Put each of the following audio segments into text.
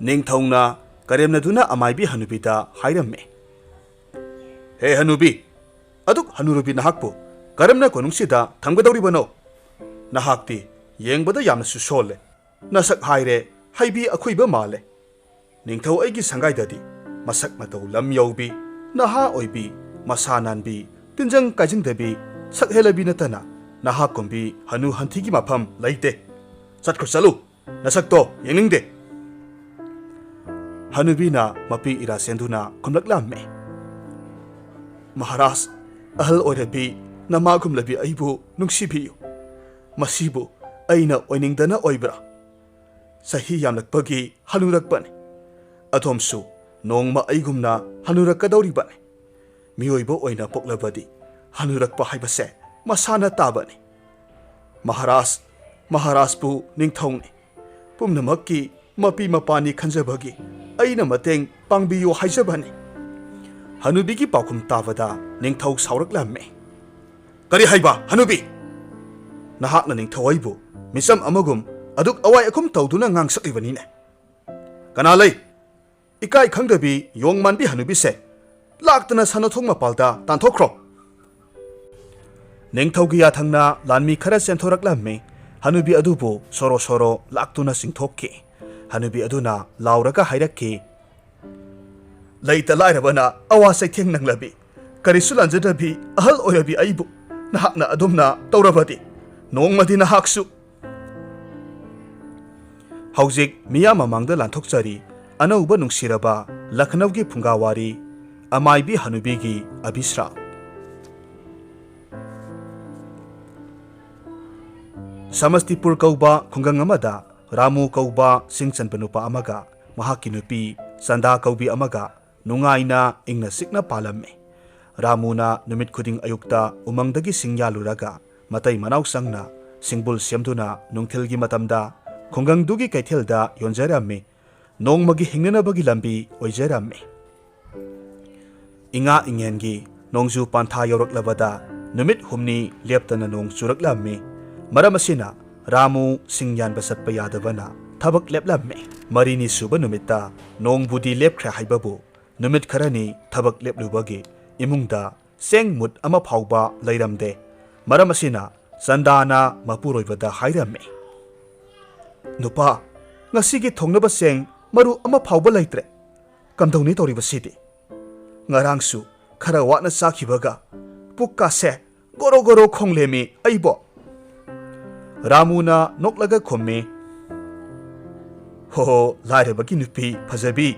ꯅꯤꯡꯊꯧꯅ ꯀꯔꯦꯝꯅꯗꯨꯅ ꯑꯃꯥꯏꯕꯤ ꯍꯅꯨꯕꯤꯗ ꯍꯥꯏꯔꯝꯃꯤ꯫ ꯍꯦ ꯍꯅꯨꯕꯤ, ꯑꯗꯨꯛ ꯍꯅꯨꯔꯕꯤ ꯅꯍꯥꯛꯄꯨ ꯀꯔꯝꯅ ꯀꯣꯅꯨꯡꯁꯤꯗ ꯊꯝꯒꯗꯧꯔꯤꯕꯅꯣ? ꯅꯍꯥꯛꯇꯤ ꯌꯦꯡꯕꯗ ꯌꯥꯝꯅꯁꯨ ꯁꯣꯜꯂꯦ, ꯅꯁꯛ ꯍꯥꯏꯔꯦ ꯍꯩꯕꯤ ꯑꯈꯨꯏꯕ ꯃꯥꯜꯂꯦ꯫ ꯅꯤꯡꯊꯧ ꯑꯩꯒꯤ ꯁꯪꯒꯥꯏꯗꯗꯤ ꯃꯁꯛ ꯃꯇꯧ ꯂꯝ ꯌꯧꯕꯤ, ꯅꯍꯥ ꯑꯣꯏꯕꯤ, ꯃꯁꯥ ꯅꯥꯟꯕꯤ, ꯇꯤꯟꯖꯪ ꯀꯥꯏꯖꯪꯗꯕꯤ, ꯁꯛꯍꯦꯜꯂꯕꯤ ꯅꯠꯇꯅ ꯅꯍꯥꯛꯀꯨꯝꯕꯤ ꯍꯅꯨ ꯍꯟꯊꯤꯒꯤ ꯃꯐꯝ ꯂꯩꯇꯦ꯫ ꯆꯠꯈ꯭ꯔꯣ ꯆꯠꯂꯨ, ꯅꯁꯛꯇꯣ ꯌꯦꯡꯅꯤꯡꯗꯦ꯫ ꯍꯅꯨꯕꯤꯅ ꯃꯄꯤ ꯏꯔꯥ ꯆꯦꯟꯗꯨꯅ ꯈꯨꯝꯂꯛꯂꯝꯃꯤ꯫ ꯃꯍꯥꯔꯥꯖ, ꯑꯍꯜ ꯑꯣꯏꯔꯕꯤ ꯅꯃꯥꯒꯨꯝꯂꯕꯤ ꯑꯩꯕꯨ ꯅꯨꯡꯁꯤꯕꯤꯌꯨ꯫ ꯃꯁꯤꯕꯨ ꯑꯩꯅ ꯑꯣꯏꯅꯤꯡꯗꯅ ꯑꯣꯏꯕ꯭ꯔꯥ? ꯆꯍꯤ ꯌꯥꯝꯂꯛꯄꯒꯤ ꯍꯅꯨꯔꯛꯄꯅꯤ꯫ ꯑꯗꯣꯝꯁꯨ ꯅꯣꯡꯃ ꯑꯩꯒꯨꯝꯅ ꯍꯅꯨꯔꯛꯀꯗꯧꯔꯤꯕꯅꯤ꯫ ꯃꯤꯑꯣꯏꯕ ꯑꯣꯏꯅ ꯄꯣꯛꯂꯕꯗꯤ ꯍꯅꯨꯔꯛꯄ ꯍꯥꯏꯕꯁꯦ ꯃꯁꯥꯅ ꯇꯥꯕꯅꯤ꯫ ꯃꯍꯥꯔꯥꯖ, ꯃꯍꯥꯔꯥꯖꯄꯨ ꯅꯤꯡꯊꯧꯅꯤ, ꯄꯨꯝꯅꯃꯛꯀꯤ ꯃꯄꯤ ꯃꯄꯥꯅꯤ ꯈꯟꯖꯕꯒꯤ ꯑꯩꯅ ꯃꯇꯦꯡ ꯄꯥꯡꯕꯤꯌꯨ ꯍꯥꯏꯖꯕꯅꯤ꯫ ꯍꯅꯨꯕꯤꯒꯤ ꯄꯥꯎꯈꯨꯝ ꯇꯥꯕꯗ ꯅꯤꯡꯊꯧ ꯁꯥꯎꯔꯛꯂꯝꯃꯤ꯫ ꯀꯔꯤ ꯍꯥꯏꯕ ꯍꯅꯨꯕꯤ? ꯅꯍꯥꯛꯅ ꯅꯤꯡꯊꯧ ꯑꯩꯕꯨ ꯃꯤꯆꯝ ꯑꯃꯒꯨꯝ ꯑꯗꯨꯛ ꯑꯋꯥꯏ ꯑꯈꯨꯝ ꯇꯧꯗꯨꯅ ꯉꯥꯡꯁꯛꯂꯤꯕꯅꯤꯅꯦ꯫ ꯀꯅꯥ ꯂꯩ? ꯏꯀꯥꯏ ꯈꯪꯗꯕꯤ ꯌꯣꯡ ꯃꯥꯟꯕꯤ ꯍꯅꯨꯕꯤꯁꯦ, ꯂꯥꯛꯇꯅ ꯁꯅꯊꯣꯡ ꯃꯄꯥꯜꯗ ꯇꯥꯟꯊꯣꯛꯈ꯭ꯔꯣ꯫ ꯅꯤꯡꯊꯧꯒꯤ ꯌꯥꯊꯪꯅ ꯂꯥꯟꯃꯤ ꯈꯔ ꯆꯦꯟꯊꯣꯔꯛꯂꯝꯃꯤ꯫ ꯍꯅꯨꯕꯤ ꯑꯗꯨꯕꯨ ꯁꯣꯔꯣ ꯁꯣꯔꯣ ꯂꯥꯛꯇꯨꯅ ꯆꯤꯡꯊꯣꯛꯈꯤ꯫ ꯍꯅꯨꯕꯤ ꯑꯗꯨꯅ ꯂꯥꯎꯔꯒ ꯍꯥꯏꯔꯛꯈꯤ꯫ ꯂꯩꯇ ꯂꯥꯏꯔꯕꯅ ꯑꯋꯥ ꯆꯩꯊꯦꯡ ꯅꯪꯂꯕꯤ, ꯀꯔꯤꯁꯨ ꯂꯥꯟꯖꯗꯕꯤ ꯑꯍꯜ ꯑꯣꯏꯔꯕꯤ ꯑꯩꯕꯨ ꯅꯍꯥꯛꯅ ꯑꯗꯨꯝꯅ ꯇꯧꯔꯕꯗꯤ ꯅꯣꯡꯃꯗꯤ ꯅꯍꯥꯛꯁꯨ꯫ ꯍꯧꯖꯤꯛ ꯃꯤꯌꯥꯝ ꯃꯃꯥꯡꯗ ꯂꯥꯟꯊꯣꯛꯆꯔꯤ ꯑꯅꯧꯕ ꯅꯨꯡꯁꯤꯔꯕ ꯂꯈꯅꯧꯒꯤ ꯐꯨꯡꯒꯥ ꯋꯥꯔꯤ ꯑꯃꯥꯏꯕꯤ ꯍꯅꯨꯕꯤꯒꯤ ꯑꯕꯤꯁ꯭ꯔꯥꯞ꯫ ꯁꯃꯁꯇꯤꯄꯨꯔ ꯀꯧꯕ ꯈꯨꯡꯒꯪ ꯑꯃꯗ ꯔꯥꯃꯨ ꯀꯧꯕ ꯁꯤꯡ ꯆꯟꯕ ꯅꯨꯄꯥ ꯑꯃꯒ ꯃꯍꯥꯛꯀꯤ ꯅꯨꯄꯤ ꯆꯟꯗꯥ ꯀꯧꯕꯤ ꯑꯃꯒ ꯅꯨꯡꯉꯥꯏꯅ ꯏꯪꯅ ꯆꯤꯛꯅ ꯄꯥꯜꯂꯝꯃꯤ꯫ ꯔꯥꯃꯨꯅ ꯅꯨꯃꯤꯠ ꯈꯨꯗꯤꯡ ꯑꯌꯨꯛꯇ ꯎꯃꯪꯗꯒꯤ ꯁꯤꯡ ꯌꯥꯜꯂꯨꯔꯒ ꯃꯇꯩ ꯃꯅꯥꯎ ꯆꯪꯅ ꯁꯤꯡꯕꯨꯜ ꯁꯦꯝꯗꯨꯅ ꯅꯨꯡꯊꯤꯜꯒꯤ ꯃꯇꯝꯗ ꯈꯨꯡꯒꯪꯗꯨꯒꯤ ꯀꯩꯊꯦꯜꯗ ꯌꯣꯟꯖꯔꯝꯃꯤ꯫ ꯅꯣꯡꯃꯒꯤ ꯍꯤꯡꯅꯅꯕꯒꯤ ꯂꯝꯕꯤ ꯑꯣꯏꯖꯔꯝꯃꯤ꯫ ꯏꯉꯥ ꯏꯉꯦꯟꯒꯤ ꯅꯣꯡꯖꯨ ꯄꯥꯟꯊꯥ ꯌꯧꯔꯛꯂꯕꯗ ꯅꯨꯃꯤꯠ ꯍꯨꯝꯅꯤ ꯂꯦꯞꯇꯅ ꯅꯣꯡ ꯆꯨꯔꯛꯂꯝꯃꯤ꯫ ꯃꯔꯝ ꯑꯁꯤꯅ ꯔꯥꯃꯨ ꯁꯤꯡ ꯌꯥꯟꯕ ꯆꯠꯄ ꯌꯥꯗꯕꯅ ꯊꯕꯛ ꯂꯦꯞꯂꯝꯃꯤ꯫ ꯃꯔꯤꯅꯤ ꯁꯨꯕ ꯅꯨꯃꯤꯠꯇ ꯅꯣꯡꯕꯨꯗꯤ ꯂꯦꯞꯈ꯭ꯔꯦ ꯍꯥꯏꯕꯕꯨ ꯅꯨꯃꯤꯠ ꯈꯔꯅꯤ ꯊꯕꯛ ꯂꯦꯞꯂꯨꯕꯒꯤ ꯏꯃꯨꯡꯗ ꯆꯦꯡ ꯃꯨꯠ ꯑꯃ ꯐꯥꯎꯕ ꯂꯩꯔꯝꯗꯦ꯫ ꯃꯔꯝ ꯑꯁꯤꯅ ꯆꯟꯗꯥꯅ ꯃꯄꯨꯔꯣꯏꯕꯗ ꯍꯥꯏꯔꯝꯃꯤ꯫ ꯅꯨꯄꯥ, ꯉꯁꯤꯒꯤ ꯊꯣꯡꯅꯕ ꯆꯦꯡ ꯃꯔꯨ ꯑꯃ ꯐꯥꯎꯕ ꯂꯩꯇ꯭ꯔꯦ꯫ ꯀꯝꯗꯧꯅꯤ ꯇꯧꯔꯤꯕꯁꯤꯗꯤ? ꯉꯔꯥꯡꯁꯨ ꯈꯔ ꯋꯥꯠꯅ ꯆꯥꯈꯤꯕꯒ ꯄꯨꯛꯀꯥꯁꯦ ꯒꯣꯔꯣ ꯒꯣꯔꯣ ꯈꯣꯡꯂꯦꯃꯤ ꯑꯩꯕꯣ꯫ ꯔꯥꯃꯨꯅ ꯅꯣꯛꯂꯒ ꯈꯨꯝꯃꯤ꯫ ꯍꯣ ꯂꯥꯏꯔꯕꯒꯤ ꯅꯨꯄꯤ ꯐꯖꯕꯤ,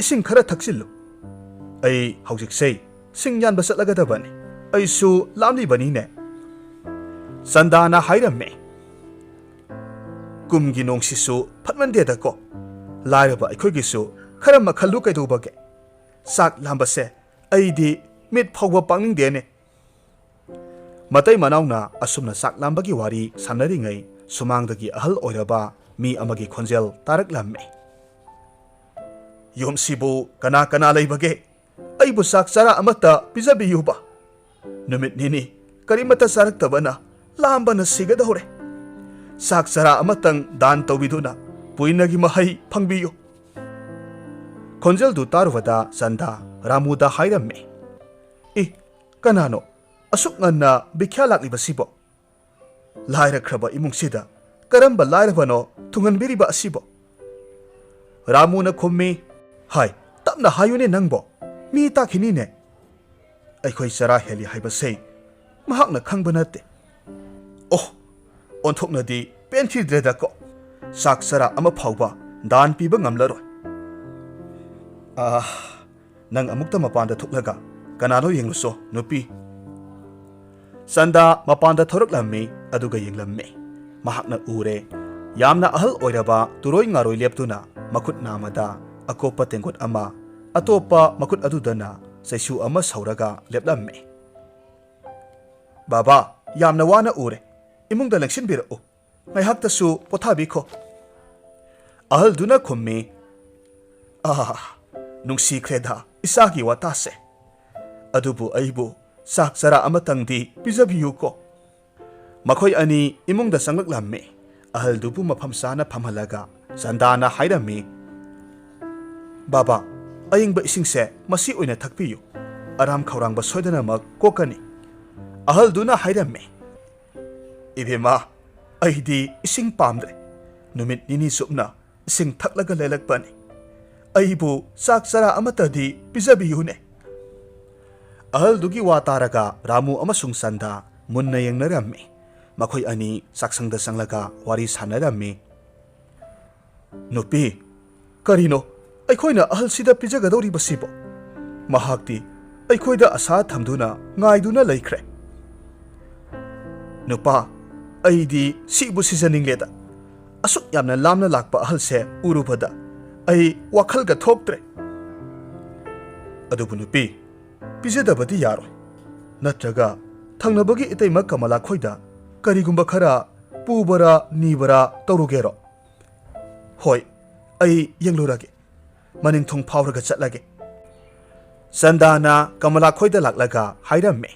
ꯏꯁꯤꯡ ꯈꯔ ꯊꯛꯆꯤꯜꯂꯨ꯫ ꯑꯩ ꯍꯧꯖꯤꯛꯁꯦ ꯁꯤꯡ ꯌꯥꯟꯕ ꯆꯠꯂꯒꯗꯕꯅꯤ, ꯑꯩꯁꯨ ꯂꯥꯝꯂꯤꯕꯅꯤꯅꯦ꯫ ꯆꯟꯗꯥꯅ ꯍꯥꯏꯔꯝꯃꯤ꯫ ꯀꯨꯝꯒꯤ ꯅꯣꯡꯁꯤꯁꯨ ꯐꯠꯃꯟꯗꯦꯗꯀꯣ, ꯂꯥꯏꯔꯕ ꯑꯩꯈꯣꯏꯒꯤꯁꯨ ꯈꯔ ꯃꯈꯜꯂꯨ ꯀꯩꯗꯧꯕꯒꯦ? ꯆꯥꯛ ꯂꯥꯝꯕꯁꯦ ꯑꯩꯗꯤ ꯃꯤꯠ ꯐꯥꯎꯕ ꯄꯥꯡꯅꯤꯡꯗꯦꯅꯦ꯫ ꯃꯇꯩ ꯃꯅꯥꯎꯅ ꯑꯁꯨꯝꯅ ꯆꯥꯛ ꯂꯥꯝꯕꯒꯤ ꯋꯥꯔꯤ ꯁꯥꯟꯅꯔꯤꯉꯩ ꯁꯨꯃꯥꯡꯗꯒꯤ ꯑꯍꯜ ꯑꯣꯏꯔꯕ ꯃꯤ ꯑꯃꯒꯤ ꯈꯣꯟꯖꯦꯜ ꯇꯥꯔꯛꯂꯝꯃꯤ꯫ ꯌꯨꯝꯁꯤꯕꯨ ꯀꯅꯥ ꯀꯅꯥ ꯂꯩꯕꯒꯦ? ꯑꯩꯕꯨ ꯆꯥꯛ ꯆꯔꯥ ꯑꯃꯠꯇ ꯄꯤꯖꯕꯤꯌꯨꯕ꯫ ꯅꯨꯃꯤꯠ ꯅꯤꯅꯤ ꯀꯔꯤꯃꯠꯇ ꯆꯥꯔꯛꯇꯕꯅ ꯂꯥꯝꯕꯅ ꯁꯤꯒꯗꯧꯔꯦ꯫ ꯆꯥꯛ ꯆꯔꯥ ꯑꯃꯇꯪ ꯗꯥꯟ ꯇꯧꯕꯤꯗꯨꯅ ꯄꯨꯏꯅꯒꯤ ꯃꯍꯩ ꯐꯪꯕꯤꯌꯨ꯫ ꯈꯣꯟꯖꯦꯜꯗꯨ ꯇꯥꯔꯨꯕꯗ ꯆꯟꯗꯥ ꯔꯥꯃꯨꯗ ꯍꯥꯏꯔꯝꯃꯤ꯫ ꯀꯅꯥꯅꯣ ꯑꯁꯨꯛ ꯉꯟꯅ ꯚꯤꯈ꯭ꯌꯥ ꯂꯥꯛꯂꯤꯕꯁꯤꯕꯣ? ꯂꯥꯏꯔꯈ꯭ꯔꯕ ꯏꯃꯨꯡꯁꯤꯗ ꯀꯔꯝꯕ ꯂꯥꯏꯔꯕꯅꯣ ꯊꯨꯡꯍꯟꯕꯤꯔꯤꯕ ꯑꯁꯤꯕꯣ? ꯔꯥꯃꯨꯅ ꯈꯨꯝꯃꯤ꯫ ꯍꯥꯏ, ꯇꯞꯅ ꯍꯥꯏꯌꯨꯅꯦ ꯅꯪꯕꯣ, ꯃꯤ ꯇꯥꯈꯤꯅꯤꯅꯦ꯫ ꯑꯩꯈꯣꯏ ꯆꯔꯥ ꯍꯦꯜꯂꯤ ꯍꯥꯏꯕꯁꯦ ꯃꯍꯥꯛꯅ ꯈꯪꯕ ꯅꯠꯇꯦ꯫ ꯑꯣꯍ, ꯑꯣꯟꯊꯣꯛꯅꯗꯤ ꯄꯦꯟꯈꯤꯗ꯭ꯔꯦꯗꯀꯣ꯫ ꯆꯥꯛ ꯆꯔꯥ ꯑꯃ ꯐꯥꯎꯕ ꯗꯥꯟ ꯄꯤꯕ ꯉꯝꯂꯔꯣꯏ꯫ ꯅꯪ ꯑꯃꯨꯛꯇ ꯃꯄꯥꯟꯗ ꯊꯣꯛꯂꯒ ꯀꯅꯥꯅꯣ ꯌꯦꯡꯂꯨꯆꯣ ꯅꯨꯄꯤ꯫ ꯆꯟꯗꯥ ꯃꯄꯥꯟꯗ ꯊꯣꯔꯛꯂꯝꯃꯤ ꯑꯗꯨꯒ ꯌꯦꯡꯂꯝꯃꯤ꯫ ꯃꯍꯥꯛꯅ ꯎꯔꯦ ꯌꯥꯝꯅ ꯑꯍꯜ ꯑꯣꯏꯔꯕ ꯇꯨꯔꯣꯏ ꯉꯥꯔꯣꯏ ꯂꯦꯞꯇꯨꯅ ꯃꯈꯨꯠ ꯅꯥꯝꯃꯗ ꯑꯀꯣꯞꯄ ꯇꯦꯡꯀꯣꯠ ꯑꯃ, ꯑꯇꯣꯞꯄ ꯃꯈꯨꯠ ꯑꯗꯨꯗꯅ ꯆꯩꯁꯨ ꯑꯃ ꯁꯧꯔꯒ ꯂꯦꯞꯂꯝꯃꯤ꯫ ꯕꯥꯕꯥ, ꯌꯥꯝꯅ ꯋꯥꯅ ꯎꯔꯦ, ꯏꯃꯨꯡꯗ ꯂꯦꯡꯁꯤꯟꯕꯤꯔꯛꯎ, ꯉꯥꯏꯍꯥꯛꯇꯁꯨ ꯄꯣꯊꯥꯕꯤꯈꯣ꯫ ꯑꯍꯜꯗꯨꯅ ꯈꯨꯝꯃꯤ꯫ ꯅꯨꯡꯁꯤꯈ꯭ꯔꯦꯗ ꯏꯆꯥꯒꯤ ꯋꯥꯇꯥꯁꯦ꯫ ꯑꯗꯨꯕꯨ ꯑꯩꯕꯨ ꯆꯥꯛ ꯆꯔꯥ ꯑꯃꯇꯪꯗꯤ ꯄꯤꯖꯕꯤꯌꯨꯀꯣ꯫ ꯃꯈꯣꯏ ꯑꯅꯤ ꯏꯃꯨꯡꯗ ꯆꯪꯂꯛꯂꯝꯃꯤ꯫ ꯑꯍꯜꯗꯨꯕꯨ ꯃꯐꯝ ꯆꯥꯅ ꯐꯝꯍꯜꯂꯒ ꯆꯟꯗꯥꯅ ꯍꯥꯏꯔꯝꯃꯤ꯫ Baba, ayingba isingse masi oina thakpiyu. Aram khaurangba soidanamak kokani. Ahalduna hairame. Ibema, aidi ising pamdre. Numit nini supna ising thaklaga lelakpani. Aibu sak sara amatadi pizabiyune. Ahaldugi wataraga Ramu amasung Sanda munna yengnarame. Makoy ani saksangda sanglaga wari sanarame. Nupi, karino, aikoina ahal sida pijagadori basibo. Mahakti, aikoida asa thamduna ngaiduna laikre. Nupa, aidi sibu sizaning leda. Asuk yamna lamna lakpa ahal se urubada. Ai wakhalga thoktre. Adubu nupi, pijadabadi yaro. Natraga, thangnabagi itaima kamala khoida. Karigumba khara pubara nibara taurugero. Hoi, ai yenglurage. Maning thong phawraga chatlage. Sandana kamala khoida laklaga hairame.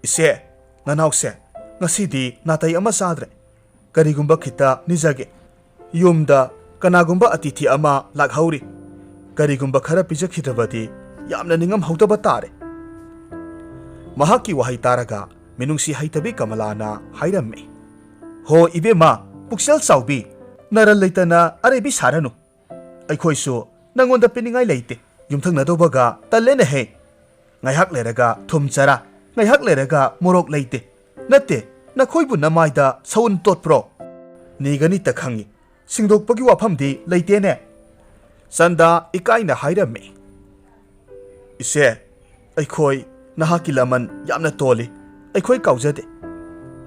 Ise, nanause, ngasidi natai ama sadre. Karigumba kita nizage. Yumda kanagumba atithi ama lakhauri. Karigumba khara pijakhidabadi yamna ningam hautaba tare. Mahaki wahai taraga minungsi haitabi kamalana hairame. Ho ibema puksel saubi naral leitana arebi saranu. Aikhoisu nangonda piningai leite. Yumthang nadobaga talene he. Ngaihak leraga thum chara. Ngaihak leraga morok leite. Natte nakhoibu namaida saun tot pro. Nigani takhangi. Singdokpagi wafamdi leitene. Sanda ikaina hairame. Ise aikhoi nahaki laman yamna toli. Aikhoi kaujade.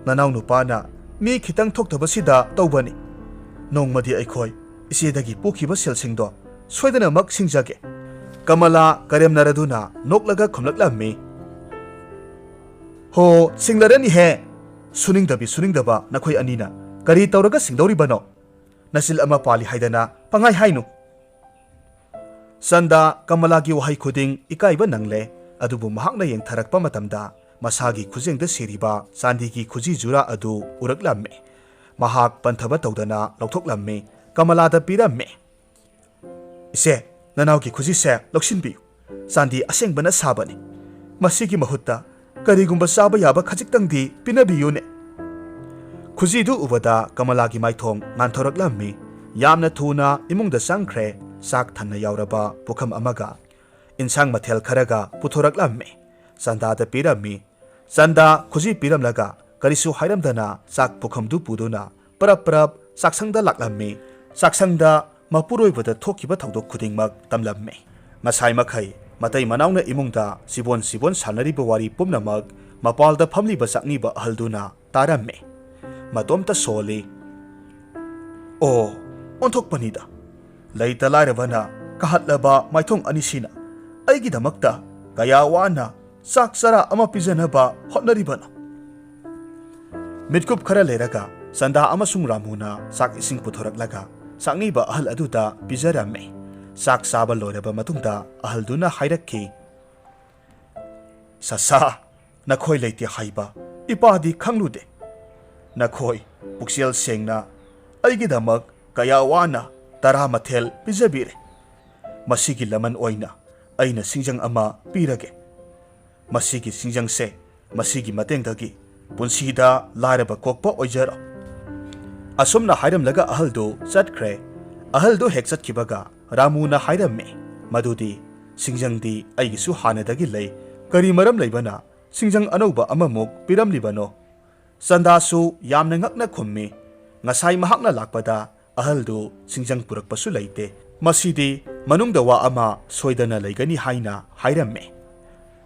Nanaw nupana mi khitang thoktabasida tawbani. Nongmadi aikhoi isedagi pukhiba selsingdo soidana mak singjage. Kamala karemnaraduna noklaga khomlaklami. Ho singlarani he. Suningdaba nakhoi anina kari tawraga singdori bano. Nasil ama pali haidana pangai hainu. Sanda kamalagi wahai khuding ikaiba nangle adubu mahakna yengtharakpa matamda masagi khujengda siriba sandigi khuji jura adu uraklamme. Mahak panthaba tawdana lauthoklamme kamalada piramme. Ise nanawgi khuji se loksinbiyu. Sandi asengbana sabani. Masigi mahutta karigumba saba yaba khajiktangdi pinabiyune. Khujidu ubada kamalagi maithong nganthoraklammi. Yamna thuna imungda sangkhre sak thanna yauraba pukham amaga. Insang mathel kharaga puthoraklammi. Sandada pirammi. Sanda khuji piramlaga karisu hairamdana sak pukhamdu puduna parap saksangda laklammi. Saksangda mapuroibada thokiba thaudok khudingmak tamlammi. Masai makhai matai manawna imungda sibon sanariba wari pumnamak mapalda phamliba sakniba ahalduna tarammi. Matomta soli. O, onthok panida. Laita lairabana kahatlaba maithong anisina. Aigi damakta kaya wana saksara ama pijanaba hotnaribana. Midkup khara leraga Sanda amasung Ramuna sak ising puthoraklaga sakniba ahal aduda pijaramme. Sak saba loiraba matungda ahalduna hairakki. Sasa nakhoi leite haiba ipadi khanglude. Nakhoi puksial sengna aigidamak kaya wana tara mathel pijabire. Masigi laman oina aina singjang ama pirage. Masigi singjang se masigi matengdagi punsida laraba kokpa oijaro. Asumna hairamlaga ahaldo chatkre. Ahaldo hek chatkibaga Ramuna hairamme. Madudi singjangdi aigisu hanadagi lei. Kari maram leibana singjang anauba amamuk piramlibano. Sandasu yamna ngakna khummi. Ngasai mahakna lakpada ahaldo singjang purakpasu leite. Masidi manungda wa ama soidana leigani haina hairamme.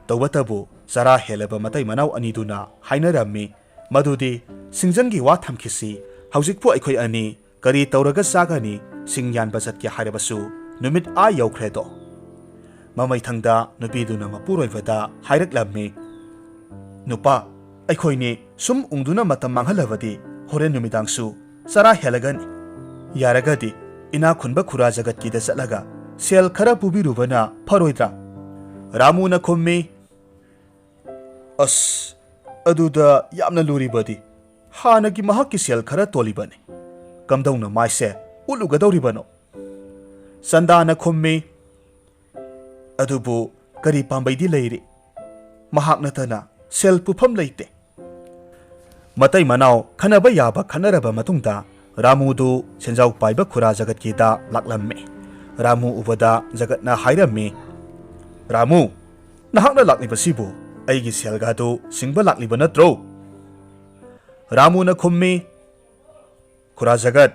Tawatabu sara helaba matai manaw aniduna hainarami. Madudi singjangi wa thamkisi haujikpu aikhoi ani kari tawraga sagani singyan bazatki hairebasu numit a yaukredo. Mamai thangda nupiduna mapuroivada hairaklammi. Nupa aikhoini sum ungduna matam manghalabadi horen numidangsu sara helagani. Yaragadi ina khunba khura jagatki da chatlaga sel khara pubirubana pharoidra. Ramuna khummi. As aduda yamna luribadi hanagi mahakki sel khara tolibani. Kamdauna maise ulugadoribano. Sandana khummi adubu kari pambaidi leiri mahak natana sel pufam leite matai manau khanaba yaba khanaraba matungda Ramu du senjau paiba khura jagat ki da laklamme Ramu ubada jagat na hairame Ramu nahak na lakni basibu aigi selga du singba lakni banatro Ramu na khummi khura jagat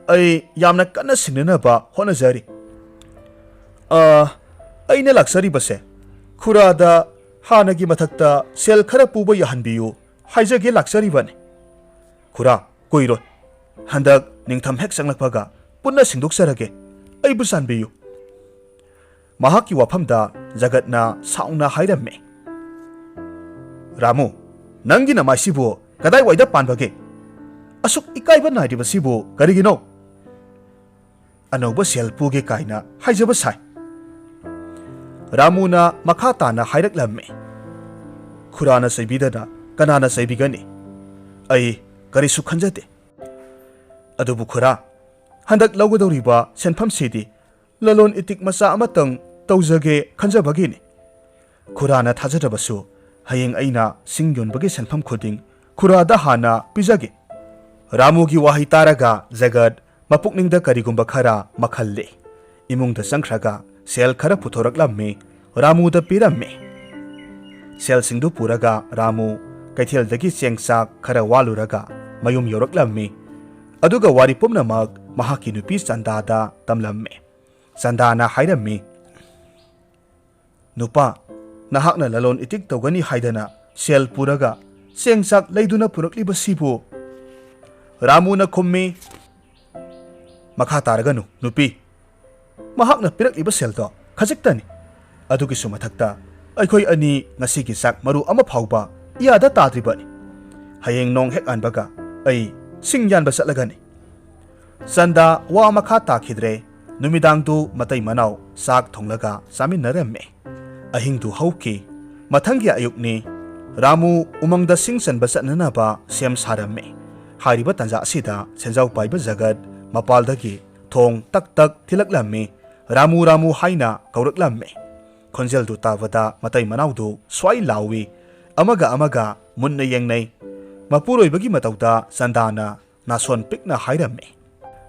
ai yamna kana sinna ba hona jari aina laksari base khura da hanagi mathakta sel khara puba yahanbiyu haijage laksari bane khura koiro handak ningtham hek sanglakpaga punna singdoksarage ai busan biyu mahaki wafamda jagatna saungna hairamme Ramu nangi na maisibu kadai waida panbage asuk ikaiba naidi basibu karigino anauba sel puge kaina haijaba sai Ramuna makata na hairaklamme khurana saibidana kanana saibigani ai karisu khanjate adubu khura handak lawgadoriba senpham sidi lalon itik masa amatang tawjage khanjabagini khurana thajarabasu hayeng aina singyonbage senpham khuding khurada hana pijage Ramugi wahi taraga jagat mapukningda karigumba khara makhalle imungda sangkhraga sel khara puthoraklamme Ramuda piramme sel singdu puraga Ramu kaithildagi chengsak khara waluraga mayum yoraklamme aduga wari pumnamak mahaki nupi Sandada tamlamme Sandana hairamme nupa nahakna lalon itik tawgani haidana sel puraga chengsak leiduna purakliba sibu Ramuna khummi makha taraganu nupi mahakna pirakliba seldo khajiktani adugi sumathakta aikhoi ani ngasigi sak maru ama phauba iyada tadribani hayeng nong hek anbaga ai singyan basatlagani Sanda wa makha takhidre numidang du matai manau sak thonglaga saminaremme ahing du hauki mathangi ayukni Ramu umangda singsan basatnana ba sem saramme hairiba tanja asida senjau paiba jagat mapaldagi thong tak tak thilaklamme Ramu haina kauraklamme khonjel du tawada matai manau du swai lawi amaga munna yengnai mapuroi bagi matauda Sandana nason pikna hairamme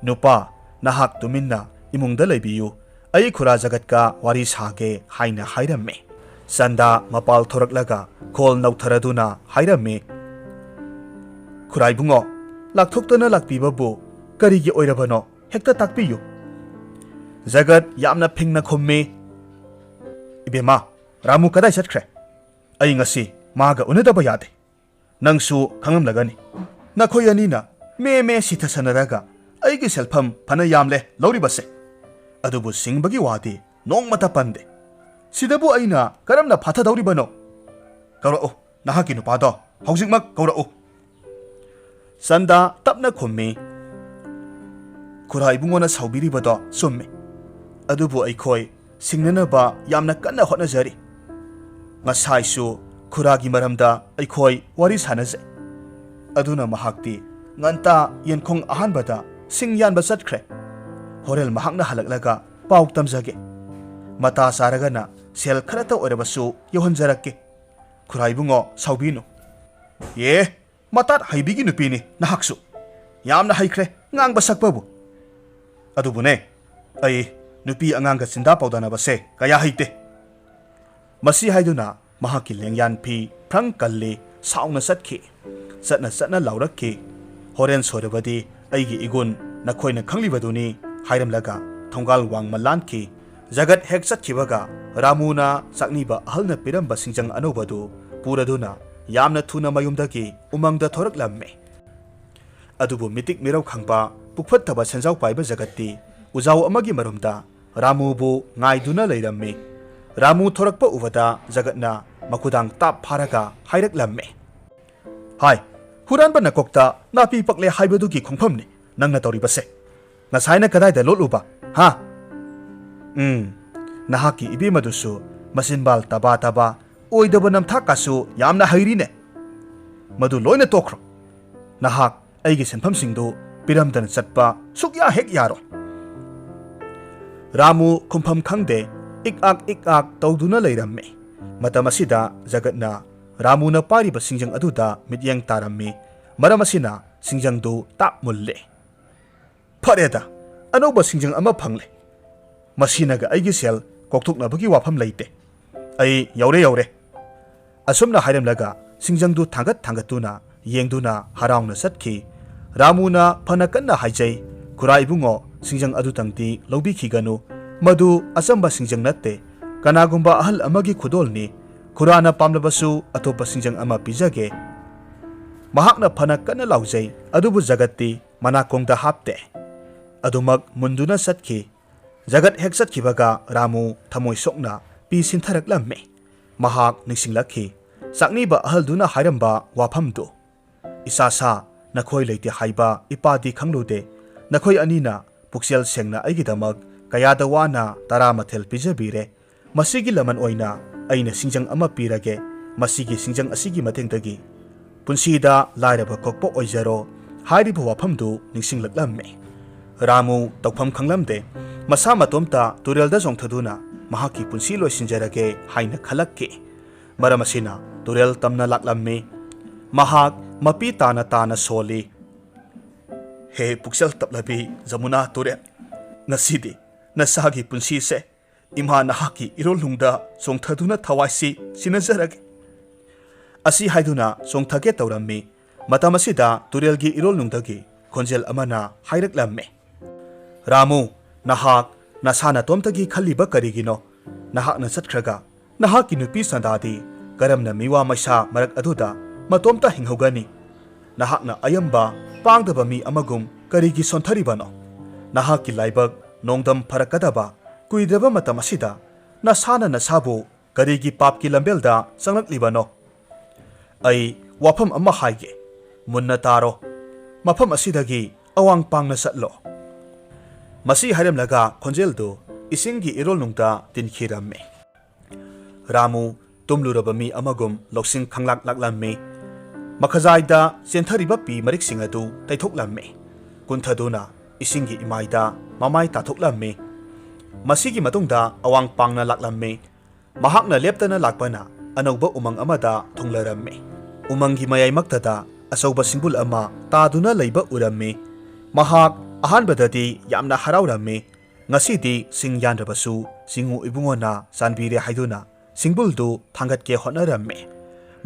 nupa nahak tuminna imungda leibiyu ai khura jagat ka wari sage haina hairamme Sanda mapal thoraklaga khol nautharaduna hairamme khurai bungo lakthokna lakpibabu karigi oirabano hekta takpiyu jagat yamna phingna khummi ibema Ramu kadai chatkre ai ngasi maga unadaba yade nangsu khangamlagani nakhoi anina me sithasanaraga aigi selpham phana yamle lori base adubu singbagi wadi nongmata pande sidabu aina karamna phatha dauri bano kaurao nahaki nupado haujikmak kaurao Sanda tapna khummi khura ibungona saubiri bado summe adubu aikhoi singnanaba yamna kanna hotnajari ngasaisu khuragi maramda aikhoi wari sanaje aduna mahakti nganta yenkhong ahanbada singyanba chatkre horel mahakna halaklaga pau tamjage mata saragana sel kharata oirabasu yohonjarake khura ibungo saubinu ye matat haibigi nupini nahaksu yamna haikre ngangba sakbabu adubune ai nupi anganga sinda paudana base kaya haite masi haiduna mahaki lengyan phi prang kalli sauna satki satna laurakki horen sorebadi aigi igun nakhoina khanglibaduni hairamlaga thongal wang malanki jagat hek satkibaga Ramuna sakniba ahalna piramba singjang anobadu puraduna yamna thuna mayumdagi umangda thoraklamme adubu mitik mirau khangba pukphattaba senjau paiba jagatti ujau amagi marumda Ramubu ngaiduna leirammi Ramu thorakpa ubada jagatna makudang tap pharaga hairaklamme hai huranba nakokta napi pakle haibadugi khongphamni nangna tori base ngasaina kadai da loluba ha nahaki ibi madusu masinbal taba oidaba namtha kasu yamna hairine madu loina tokro nahak aigi senpham singdu piramdan chatpa sukya hek yaro Ramu kumpham khangde ik ak tawduna leiramme. Matam asida jagatna Ramuna pariba singjang aduda midyang tarammi. Maram asina singjang du tap mulle. Pareda anoba singjang ama phangle. Masinaga aigi sel kokthoknabagi wafam leite. Ai yaure. Asumna hairamlaga singjang du thangatuna yengduna haraungna satki. Ramuna phanakanna haijai Khurai ibungo singjang adu tangti lobikiganu madu asamba singjang natte kanagumba ahal amagi khudolni Khurana pamlabasu atopa singjang ama pijage mahakna phanakanna laujai adubu jagatti manakongda hapte adumak munduna satki jagat hek satkibaga Ramu thamoi sokna pi sintharaklamme mahak ningsinglakhi sakniba ahalduna hairamba wafamdu isasa nakhoi leite haiba ipadi khanglude nakhoi anina puksel sengna aigidamak kayada wana taramathel pijabire masigi laman oina aina singjang ama pirage masigi singjang asigi matengdagi punsida lairaba kokpo oijaro hairiba wafamdu ningsinglaklamme Ramu tawpham khanglamde masa matomta turelda jongthaduna mahaki punsi loisinjarage haina khalakke maramasina turel tamna laklamme mahak mapi tana soli He puksel taplabi zamuna ture ngasidi nasagi punsi se imha nahaki irolungda songthaduna thawaisi sinazarage asi haiduna songthage tawrammi matamasida turelgi irolungdagi khonjel amana hairaklamme Ramu nahak nasana tomtagi khaliba karigino nahak na satkhraga nahaki nupi sandadi karamna miwa maisa marak aduda matomta hinghogani nahak na ayamba pangdaba mi amagum karigi sontharibano nahaki laibak nongdam pharakadaba kuidraba matam asida nasana nasabu karigi papki lambelda sanglaklibano ai wafam amma haige munna taro mafam asidagi awang pangna satlo masi haramlaga khonjeldu isingi irolnungta tinkhiramme Ramu tumluraba mi amagum loksing khanglak laklamme Makhazaida senthariba pi marik singadu taithoklamme kunthaduna isingi imaida mamai tathoklamme masigi matungda awang pangna laklamme mahakna leptana lakpana anauba umang amada thunglaramme umangi mayai maktada asauba singbul ama taduna leiba uramme mahak ahanbadadi yamna harauраmme ngasidi singyanrabasu singu ibungona sanbire haiduna singbuldu thangatke honaramme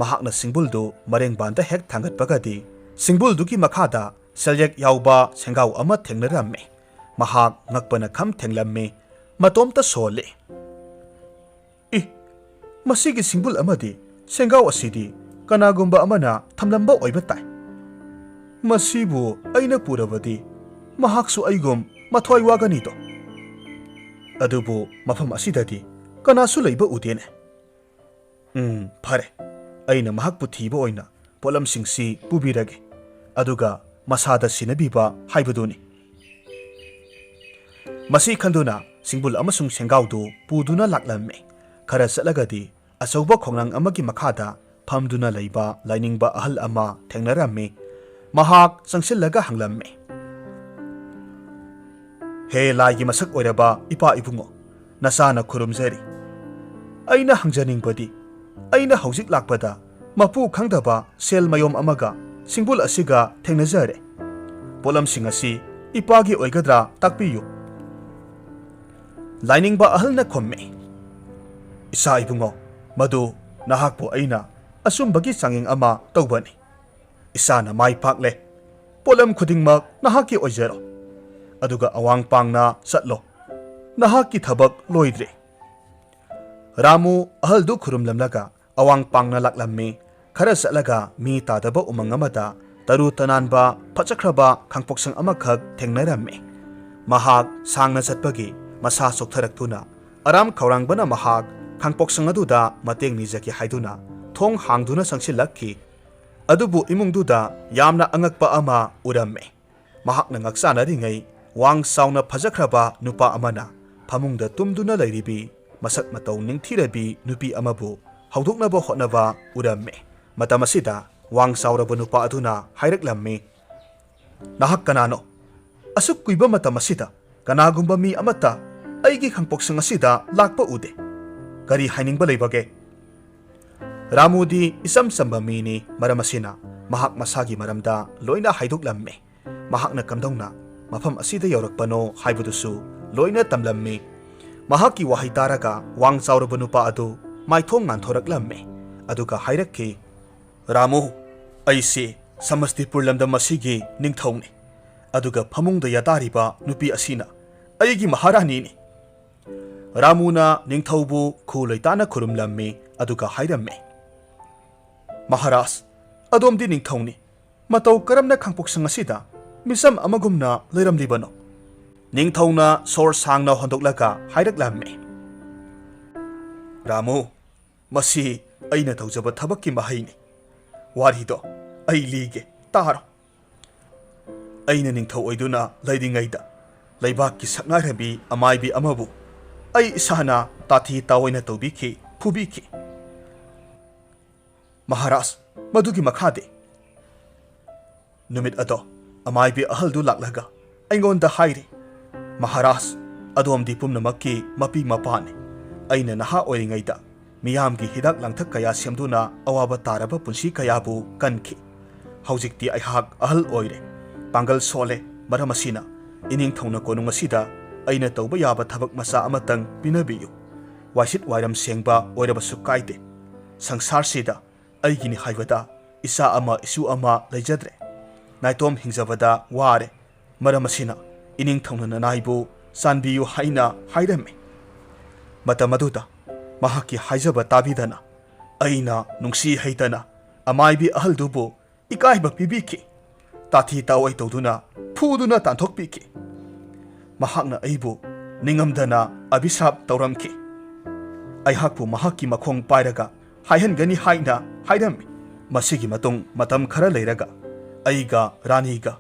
mahakna singbuldu marengbanda hek thangat bagadi singbuldu ki makhada seljek yauba sengau ama thengnaramme mahak ngakpana kham thenglamme matomta sole masigi singbul amadi sengau asidi kanagumba amana thamlamba oiba tai masibu aina purabadi mahaksu aigum mathoi wagani to adubu mafam asidadi kanasu leiba udene phare aina mahakpu thiba oina polam singsi pubirage aduga masada sinabiba haibaduni masi khanduna singbul amasung sengaudu puduna laklamme khara satlagadi achauba khongrang amagi makhada phamduna leiba lainingba ahal ama thengnaramme mahak sangsillaga hanglamme he laigi masak oiraba ipa ibungo nasana khurumjari aina hangjaningbadi aina hojik lakpada mapu khangdaba sel mayom amaga singbul asiga thengnajare polam singasi ipagi oigadra takpiyu lainingba ahalna khomme isa ibungo madu nahakpo aina asumbagi sanging ama tawbani isana mai pakle polam khudingmak nahaki oijaro aduga awang pangna satlo nahaki thabak loidre Ramu ahaldu khurumlamlaga awang pangna laklamme khara satlaga mi tadaba umangamada taru tananba phachakhraba khangpoksang amakhak thengnaramme mahak sangna satpagi masa soktharakthuna aram khaurangbana mahak khangpoksang aduda mateng nijaki haiduna thong hangduna sangsilakhi adubu imungduda yamna angakpa ama uramme mahakna ngaksanari wang sauna phajakhraba nupa amana phamungda tumduna lairibi masak matau ningthirabi nupi amabu haudoknaba hotnaba uramme matamasida wang sauraba nupa aduna hairaklamme nahak kanano asuk kuiba matamasida kanagumba mi amata ꯑꯩꯒꯤ ꯈꯪꯄꯣꯛꯁꯪ ꯑꯁꯤꯗ ꯂꯥꯛꯄ ꯎꯗꯦ ꯀꯔꯤ ꯍꯥꯏꯅꯤꯡꯕ ꯂꯩꯕꯒꯦ ꯔꯥꯃꯨꯗꯤ ꯏꯆꯝ ꯆꯝꯕ ꯃꯤꯅꯤ ꯃꯔꯝ ꯑꯁꯤꯅ ꯃꯍꯥꯛ ꯃꯁꯥꯒꯤ ꯃꯔꯝꯗ ꯂꯣꯏꯅ ꯍꯥꯏꯗꯣꯛꯂꯝꯃꯤ ꯃꯍꯥꯛꯅ ꯀꯝꯗꯧꯅ ꯃꯐꯝ ꯑꯁꯤꯗ ꯌꯧꯔꯛꯄꯅꯣ ꯍꯥꯏꯕꯗꯨꯁꯨ ꯂꯣꯏꯅ ꯇꯝꯂꯝꯃꯤ ꯃꯍꯥꯛꯀꯤ ꯋꯥꯍꯩ ꯇꯥꯔꯒ ꯋꯥꯡ ꯆꯥꯎꯔꯕ ꯅꯨꯄꯥ ꯑꯗꯨ ꯃꯥꯏꯊꯣꯡ ꯉꯥꯟꯊꯣꯔꯛꯂꯝꯃꯤ ꯑꯗꯨꯒ ꯍꯥꯏꯔꯛꯈꯤ ꯔꯥꯃꯨ ꯑꯩꯁꯤ ꯁꯃꯁꯇꯤꯄꯨꯔ ꯂꯝꯗꯝ ꯑꯁꯤꯒꯤ ꯅꯤꯡꯊꯧꯅꯤ ꯑꯗꯨꯒ ꯐꯃꯨꯡꯗ ꯌꯥꯇꯥꯔꯤꯕ ꯅꯨꯄꯤ ꯑꯁꯤꯅ ꯑꯩꯒꯤ ꯃꯍꯥꯔꯥꯅꯤꯅꯤ ꯔꯥꯃꯨꯅ ꯅꯤꯡꯊꯧꯕꯨ ꯈꯨ ꯂꯩꯇꯥꯅ ꯈꯨꯔꯨꯝꯂꯝꯃꯤ ꯑꯗꯨꯒ ꯍꯥꯏꯔꯝꯃꯤ ꯃꯍꯥꯔꯥꯖ ꯑꯗꯣꯝꯗꯤ ꯅꯤꯡꯊꯧꯅꯤ ꯃꯇꯧ ꯀꯔꯝꯅ ꯈꯪꯄꯣꯛꯁꯪ ꯑꯁꯤꯗ ꯃꯤꯆꯝ ꯑꯃꯒꯨꯝꯅ ꯂꯩꯔꯝꯂꯤꯕꯅꯣ ꯅꯤꯡꯊꯧꯅ ꯁꯣꯔ ꯁꯥꯡꯅ ꯍꯣꯟꯗꯣꯛꯂꯒ ꯍꯥꯏꯔꯛꯂꯝꯃꯤ ꯔꯥꯃꯨ ꯃꯁꯤ ꯑꯩꯅ ꯇꯧꯖꯕ ꯊꯕꯛꯀꯤ ꯃꯍꯩꯅꯤ ꯋꯥꯔꯤꯗꯣ ꯑꯩ ꯂꯤꯒꯦ ꯇꯥꯔꯣ ꯑꯩꯅ ꯅꯤꯡꯊꯧ ꯑꯣꯏꯗꯨꯅ ꯂꯩꯔꯤꯉꯩꯗ ꯂꯩꯕꯥꯛꯀꯤ ꯁꯛꯅꯥꯏꯔꯕꯤ ꯑꯃꯥꯏꯕꯤ ꯑꯃꯕꯨ ꯑꯩ ꯏꯁꯥꯅ ꯇꯥꯊꯤ ꯇꯥꯑꯣꯏꯅ ꯇꯧꯕꯤꯈꯤ ꯐꯨꯕꯤꯈꯤ ꯃꯍꯥꯔꯥꯖ ꯃꯗꯨꯒꯤ ꯃꯈꯥꯗꯤ ꯅꯨꯃꯤꯠ ꯑꯗꯣ ꯑꯃꯥꯏꯕꯤ ꯑꯍꯜꯗꯨ ꯂꯥꯛꯂꯒ ꯑꯩꯉꯣꯟꯗ ꯍꯥꯏꯔꯤ ꯃꯍꯥꯔꯥꯖ ꯑꯗꯣꯝꯗꯤ ꯄꯨꯝꯅꯃꯛꯀꯤ ꯃꯄꯤ ꯃꯄꯥꯅꯤ ꯑꯩꯅ ꯅꯍꯥ ꯑꯣꯏꯔꯤꯉꯩꯗ ꯃꯤꯌꯥꯝꯒꯤ ꯍꯤꯗꯥꯛ ꯂꯥꯡꯊꯛ ꯀꯌꯥ ꯁꯦꯝꯗꯨꯅ ꯑꯋꯥꯕ ꯇꯥꯔꯕ ꯄꯨꯟꯁꯤ ꯀꯌꯥꯕꯨ ꯀꯟꯈꯤ ꯍꯧꯖꯤꯛꯇꯤ ꯑꯩꯍꯥꯛ ꯑꯍꯜ ꯑꯣꯏꯔꯦ ꯄꯥꯡꯒꯜ ꯁꯣꯜꯂꯦ ꯃꯔꯝ ꯑꯁꯤꯅ ꯏꯅꯤꯡꯊꯧꯅ ꯀꯣꯅꯨꯡ ꯑꯁꯤꯗ ꯑꯩꯅ ꯇꯧꯕ ꯌꯥꯕ ꯊꯕꯛ ꯃꯆꯥ ꯑꯃꯇꯪ ꯄꯤꯅꯕꯤꯌꯨ ꯋꯥꯏꯁꯤꯠ ꯋꯥꯏꯔꯝ ꯁꯦꯡꯕ ꯑꯣꯏꯔꯕꯁꯨ ꯀꯥꯏꯗꯦ ꯁꯪꯁꯥꯔꯁꯤꯗ ꯑꯩꯒꯤꯅꯤ ꯍꯥꯏꯕꯗ ꯏꯆꯥ ꯑꯃ ꯏꯁꯨ ꯑꯃ ꯂꯩꯖꯗ꯭ꯔꯦ ꯅꯥꯏꯇꯣꯝ ꯍꯤꯡꯖꯕꯗ ꯋꯥꯔꯦ ꯃꯔꯝ ꯑꯁꯤꯅ ꯏꯅꯤꯡꯊꯧꯅ ꯅꯅꯥꯏꯕꯨ ꯆꯥꯟꯕꯤꯌꯨ ꯍꯥꯏꯅ ꯍꯥꯏꯔꯝꯃꯤ ꯃꯇꯝ ꯑꯗꯨꯗ ꯃꯍꯥꯛꯀꯤ ꯍꯥꯏꯖꯕ ꯇꯥꯕꯤꯗꯅ ꯑꯩꯅ ꯅꯨꯡꯁꯤ ꯍꯩꯇꯅ ꯑꯃꯥꯏꯕꯤ ꯑꯍꯜꯗꯨꯕꯨ ꯏꯀꯥꯏꯕ ꯄꯤꯕꯤꯈꯤ ꯇꯥꯊꯤ ꯇꯥꯑꯣꯏ ꯇꯧꯗꯨꯅ ꯐꯨꯗꯨꯅ ꯇꯥꯟꯊꯣꯛꯄꯤꯈꯤ ꯃꯍꯥꯛꯅ ꯑꯩꯕꯨ ꯅꯤꯡꯉꯝꯗꯅ ꯑꯕꯤꯁ꯭ꯔꯥꯞ ꯇꯧꯔꯝꯈꯤ ꯑꯩꯍꯥꯛꯄꯨ ꯃꯍꯥꯛꯀꯤ ꯃꯈꯣꯡ ꯄꯥꯏꯔꯒ ꯍꯥꯏꯍꯟꯒꯅꯤ ꯍꯥꯏꯅ ꯍꯥꯏꯔꯝꯃꯤ ꯃꯁꯤꯒꯤ ꯃꯇꯨꯡ ꯃꯇꯝ ꯈꯔ ꯂꯩꯔꯒ ꯑꯩꯒ ꯔꯥꯅꯤꯒ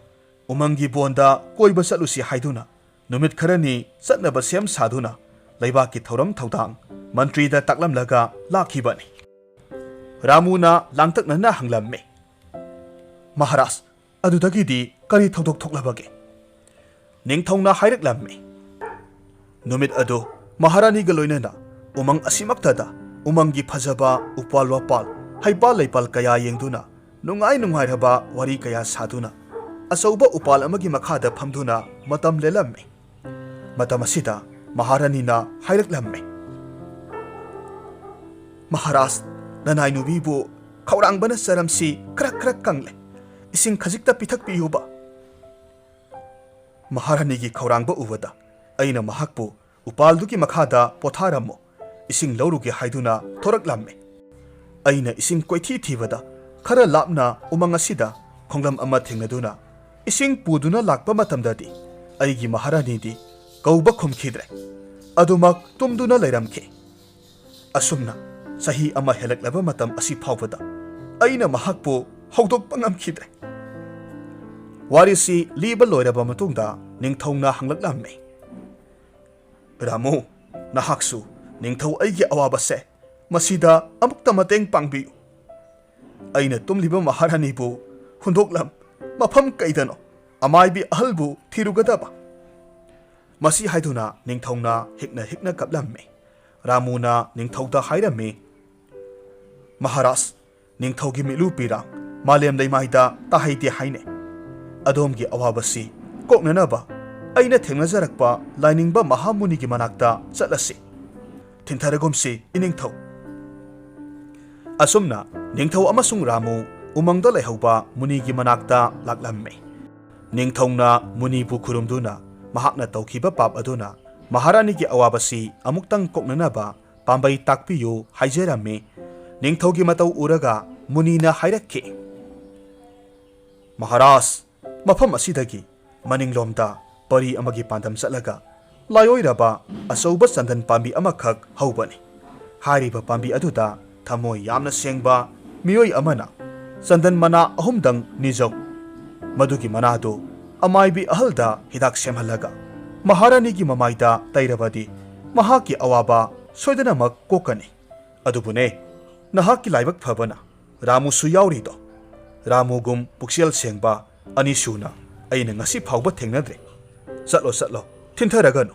ꯎꯃꯪꯒꯤ ꯕꯣꯟꯗ ꯀꯣꯏꯕ ꯆꯠꯂꯨꯁꯤ ꯍꯥꯏꯗꯨꯅ ꯅꯨꯃꯤꯠ ꯈꯔꯅꯤ ꯆꯠꯅꯕ ꯁꯦꯝ ꯁꯥꯗꯨꯅ ꯂꯩꯕꯥꯛꯀꯤ ꯊꯧꯔꯝ ꯊꯧꯗꯥꯡ ꯃꯟꯇ꯭ꯔꯤꯗ ꯇꯥꯛꯂꯝꯂꯒ ꯂꯥꯛꯈꯤꯕꯅꯤ ꯔꯥꯃꯨꯅ ꯂꯥꯡꯇꯛꯅꯅ ꯍꯪꯂꯝꯃꯤ ꯃꯍꯥꯔꯥꯖ ꯑꯗꯨꯗꯒꯤꯗꯤ ꯀꯔꯤ ꯊꯧꯗꯣꯛ ꯊꯣꯛꯂꯕꯒꯦ ꯅꯤꯡꯊꯧꯅ ꯍꯥꯏꯔꯛꯂꯝꯃꯤ ꯅꯨꯃꯤꯠ ꯑꯗꯨ ꯃꯍꯥꯔꯥꯅꯤꯒ ꯂꯣꯏꯅꯅ ꯎꯃꯪ ꯑꯁꯤꯃꯛꯇꯗ ꯎꯃꯪꯒꯤ ꯐꯖꯕ ꯎꯄꯥꯜ ꯋꯥꯄꯥꯜ ꯍꯩꯄꯥꯜ ꯂꯩꯄꯥꯜ ꯀꯌꯥ ꯌꯦꯡꯗꯨꯅ ꯅꯨꯡꯉꯥꯏꯔꯕ ꯋꯥꯔꯤ ꯀꯌꯥ ꯁꯥꯗꯨꯅ ꯑꯆꯧꯕ ꯎꯄꯥꯜ ꯑꯃꯒꯤ ꯃꯈꯥꯗ ꯐꯝꯗꯨꯅ ꯃꯇꯝ ꯂꯦꯜꯂꯝꯃꯤ ꯃꯇꯝ ꯑꯁꯤꯗ ꯃꯍꯥꯔꯥꯅꯤꯅ ꯍꯥꯏꯔꯛꯂꯝꯃꯤ ꯃꯍꯥꯔꯥꯖ ꯅꯅꯥꯏꯅꯨꯕꯤꯕꯨ ꯈꯧꯔꯥꯡꯕꯅ ꯆꯔꯝꯁꯤ ꯈꯔ ꯀꯪꯂꯦ ꯏꯁꯤꯡ ꯈꯖꯤꯛꯇ ꯄꯤꯊꯛꯄꯤꯌꯨꯕ ꯃꯍꯥꯔꯥꯅꯤꯒꯤ ꯈꯧꯔꯥꯡꯕ ꯎꯕꯗ ꯑꯩꯅ ꯃꯍꯥꯛꯄꯨ ꯎꯄꯥꯜꯗꯨꯒꯤ ꯃꯈꯥꯗ ꯄꯣꯊꯥꯔꯝꯃꯨ ꯏꯁꯤꯡ ꯂꯧꯔꯨꯒꯦ ꯍꯥꯏꯗꯨꯅ ꯊꯣꯔꯛꯂꯝꯃꯤ ꯑꯩꯅ ꯏꯁꯤꯡ ꯀꯣꯏꯊꯤ ꯊꯤꯕꯗ ꯈꯔ ꯂꯥꯞꯅ ꯎꯃꯪ ꯑꯁꯤꯗ ꯈꯣꯡꯂꯝ ꯑꯃ ꯊꯦꯡꯅꯗꯨꯅ ꯏꯁꯤꯡ ꯄꯨꯗꯨꯅ ꯂꯥꯛꯄ ꯃꯇꯝꯗꯗꯤ ꯑꯩꯒꯤ ꯃꯍꯥꯔꯥꯅꯤꯗꯤ ꯀꯧꯕ ꯈꯨꯝꯈꯤꯗ꯭ꯔꯦ ꯑꯗꯨꯃꯛ ꯇꯨꯝꯗꯨꯅ ꯂꯩꯔꯝꯈꯤ ꯑꯁꯨꯝꯅ ꯆꯍꯤ ꯑꯃ ꯍꯦꯜꯂꯛꯂꯕ ꯃꯇꯝ ꯑꯁꯤ ꯐꯥꯎꯕꯗ ꯑꯩꯅ ꯃꯍꯥꯛꯄꯨ ꯍꯧꯗꯣꯛꯄ ꯉꯝꯈꯤꯗ꯭ꯔꯦ ꯋꯥꯔꯤꯁꯤ ꯂꯤꯕ ꯂꯣꯏꯔꯕ ꯃꯇꯨꯡꯗ ꯅꯤꯡꯊꯧꯅ ꯍꯪꯂꯛꯂꯝꯃꯤ ꯔꯥꯃꯨ ꯅꯍꯥꯛꯁꯨ ꯅꯤꯡꯊꯧ ꯑꯩꯒꯤ ꯑꯋꯥꯕꯁꯦ ꯃꯁꯤꯗ ꯑꯃꯨꯛꯇ ꯃꯇꯦꯡ ꯄꯥꯡꯕꯤꯌꯨ ꯑꯩꯅ ꯇꯨꯝꯂꯤꯕ ꯃꯍꯥꯔꯥꯅꯤꯕꯨ ꯍꯨꯟꯗꯣꯛꯂꯝ ꯃꯐꯝ ꯀꯩꯗꯅꯣ ꯑꯃꯥꯏꯕꯤ ꯑꯍꯜꯕꯨ ꯊꯤꯔꯨꯒꯗꯕ ꯃꯁꯤ ꯍꯥꯏꯗꯨꯅ ꯅꯤꯡꯊꯧꯅ ꯍꯤꯛꯅ ꯀꯞꯂꯝꯃꯤ ꯔꯥꯃꯨꯅ ꯅꯤꯡꯊꯧꯗ ꯍꯥꯏꯔꯝꯃꯤ ꯃꯍꯥꯔꯥꯖ ꯅꯤꯡꯊꯧꯒꯤ ꯃꯤꯠꯂꯨ ꯄꯤꯔꯥꯡ ꯃꯥꯂꯦꯝ ꯂꯩꯃꯥꯏꯗ ꯇꯥꯍꯩꯗꯦ ꯍꯥꯏꯅꯩ ꯑꯗꯣꯝꯒꯤ ꯑꯋꯥꯕꯁꯤ ꯀꯣꯛꯅꯅꯕ ꯑꯩꯅ ꯊꯦꯡꯅꯖꯔꯛꯄ ꯂꯥꯏꯅꯤꯡꯕ ꯃꯍꯥꯃꯨꯅꯤꯒꯤ ꯃꯅꯥꯛꯇ ꯆꯠꯂꯁꯤ ꯊꯤꯟꯊꯔꯒꯨꯝꯁꯤ ꯏꯅꯤꯡꯊꯧ ꯑꯁꯨꯝꯅ ꯅꯤꯡꯊꯧ ꯑꯃꯁꯨꯡ ꯔꯥꯃꯨ ꯎꯃꯪꯗ ꯂꯩꯍꯧꯕ ꯃꯨꯅꯤꯒꯤ ꯃꯅꯥꯛꯇ ꯂꯥꯛꯂꯝꯃꯤ ꯅꯤꯡꯊꯧꯅ ꯃꯨꯅꯤꯕꯨ ꯈꯨꯔꯨꯝꯗꯨꯅ ꯃꯍꯥꯛꯅ ꯇꯧꯈꯤꯕ ꯄꯥꯞ ꯑꯗꯨꯅ ꯃꯍꯥꯔꯥꯅꯤꯒꯤ ꯑꯋꯥꯕꯁꯤ ꯑꯃꯨꯛꯇꯪ ꯀꯣꯛꯅꯅꯕ ꯄꯥꯝꯕꯩ ꯇꯥꯛꯄꯤꯌꯨ ꯍꯥꯏꯖꯔꯝꯃꯤ ꯅꯤꯡꯊꯧꯒꯤ ꯃꯇꯧ ꯎꯔꯒ ꯃꯨꯅꯤꯅ ꯍꯥꯏꯔꯛꯈꯤ ꯃꯍꯥꯔꯥꯖ ꯃꯐꯝ ꯑꯁꯤꯗꯒꯤ ꯃꯅꯤꯡꯂꯣꯝꯗ ꯄꯔꯤ ꯑꯃꯒꯤ ꯄꯥꯟꯗꯝ ꯆꯠꯂꯒ ꯂꯥꯏꯑꯣꯏꯔꯕ ꯑꯆꯧꯕ ꯆꯟꯗꯟ ꯄꯥꯝꯕꯤ ꯑꯃꯈꯛ ꯍꯧꯕꯅꯤ ꯍꯥꯏꯔꯤꯕ ꯄꯥꯝꯕꯤ ꯑꯗꯨꯗ ꯊꯃꯣꯏ ꯌꯥꯝꯅ ꯁꯦꯡꯕ ꯃꯤꯑꯣꯏ ꯑꯃꯅ ꯆꯟꯗꯟ ꯃꯅꯥ 3 ꯅꯤꯖꯧ ꯃꯗꯨꯒꯤ ꯃꯅꯥꯗꯨ ꯑꯃꯥꯏꯕꯤ ꯑꯍꯜꯗ ꯍꯤꯗꯥꯛ ꯁꯦꯝꯍꯜꯂꯒ ꯃꯍꯥꯔꯥꯅꯤꯒꯤ ꯃꯃꯥꯏꯗ ꯇꯩꯔꯕꯗꯤ ꯃꯍꯥꯛꯀꯤ ꯑꯋꯥꯕ ꯁꯣꯏꯗꯅꯃꯛ ꯀꯣꯛꯀꯅꯤ ꯑꯗꯨꯕꯨꯅꯦ ꯅꯍꯥꯛꯀꯤ ꯂꯥꯏꯕꯛ ꯐꯕꯅ ꯔꯥꯃꯨꯁꯨ ꯌꯥꯎꯔꯤꯗꯣ ꯔꯥꯃꯨꯒꯨꯝ ꯄꯨꯛꯆꯦꯜ ꯁꯦꯡꯕ ꯑꯅꯤꯁꯨꯅ ꯑꯩꯅ ꯉꯁꯤ ꯐꯥꯎꯕ ꯊꯦꯡꯅꯗ꯭ꯔꯤ ꯆꯠꯂꯣ ꯊꯤꯟꯊꯔꯒꯅꯨ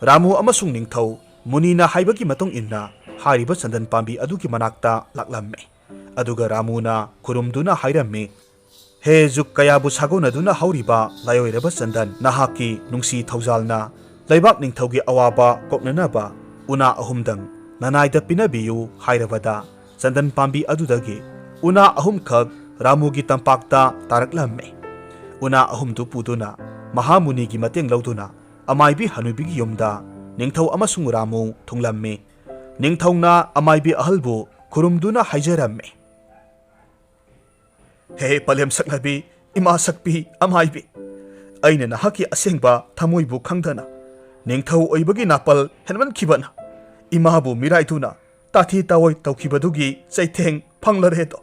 Ramu amasung ningthau munina haibagi matong inna hariba sandan pambi adugi manakta laklamme. Aduga Ramuna kurumduna hairamme. He juk kayabu sagonaduna hauriba layoiraba sandan nahaki nungsi thaujalna laibak ningthaugi awaba koknanaba una ahumdang nanaida pinabiyu hairabada sandan pambi adudagi una ahum khag Ramugi tampakta taraklamme. Una ahumdu puduna Mahamunigi mateng lauduna amaibi hanubigi yumda ningthau amasung Ramu thunglamme. Ningthauna amaibi ahalbu kurumduna haijaramme. He palem saknabi ima sakpi amaibi aina nahaki asengba thamoibu khangdana ningthau oibagi napal henman khibana imabu miraituna tathi tawoi tawkibadugi chaitheng phanglaredo.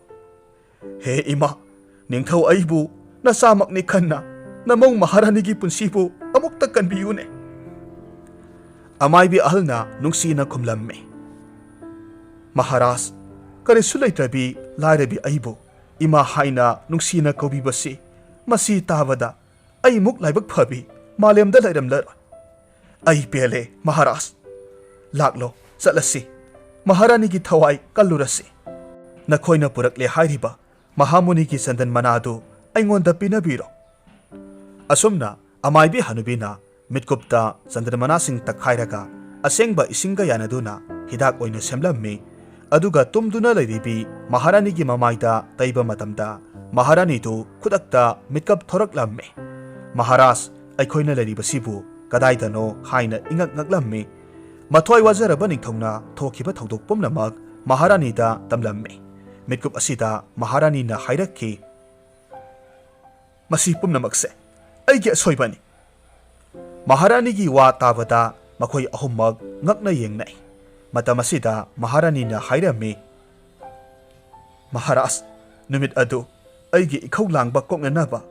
He ima ningthau aibu nasamakni khanna namong maharanigi punsibu amukta kanbiyune. Amaibi ahalna nungsina khumlamme. Maharaj karisu leitrabi lairabi aibu ima haina nungsina kobibasi masi tabada ai muk laibak phabi malemda lairamlar ai pele Maharaj laklo salasi maharani gi thawai kallurasi nakhoina purakle hairiba Mahamuni ki sandan manadu aingonda pinabiro. Asumna amaibi hanubina mitkupta sandan manasing takhairaga asengba isinga yanaduna hidak oina semlamme. Aduga tumduna lairibi Maharani gi mamaida taiba matamda Maharani tu khudakta mitkap thoraklamme. Maharaj aikhoina lairibasibu kadaidano haina ingak ngaklamme. Mathoi wazaraba ningthongna thokiba thodok pumnamak Maharani da tamlamme. Mitkup asida Maharani na hairakki. Masi pumnamakse aigi asoibani. Maharani gi wa tabada makhoi ahummak ngakna yengnai. Matam asida Maharani na hairame. Maharaj numit adu aigi ikhau langba koknanaba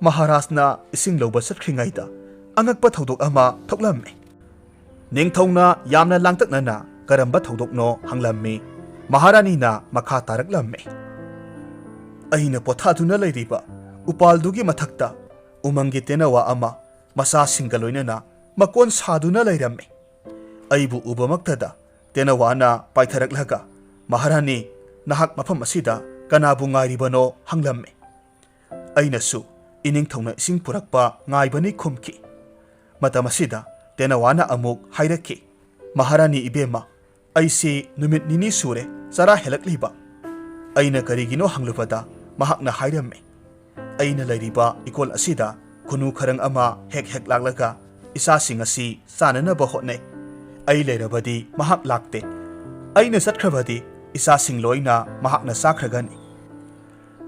Maharaj na ising loba satkringaida angakpa thodok ama thoklamme. Ningthongna yamna langtaknana karamba thodokno hanglamme. Maharani na makha taraklamme. Aina pothaduna lairiba upaldugi mathakta umangi tenawa ama masa singaloinana makon saduna lairamme. Aibu ubamaktada tenawana paitharaklaga Maharani nahak mafam asida kanabu ngairibano hanglamme. Ainasu iningthongna ising purakpa ngaibani khumki. Matam asida tenawana amuk hairaki. Maharani ibema aisi numit nini sure sara helakliba. Aina karigino hanglubada mahakna hairamme. Aina lairiba ikol asida kunu kharang ama hek laklaga isa singasi sananaba hotne. Ai lairabadi mahak lakte. Aina satkhrabadi isa singloina mahakna sakragani.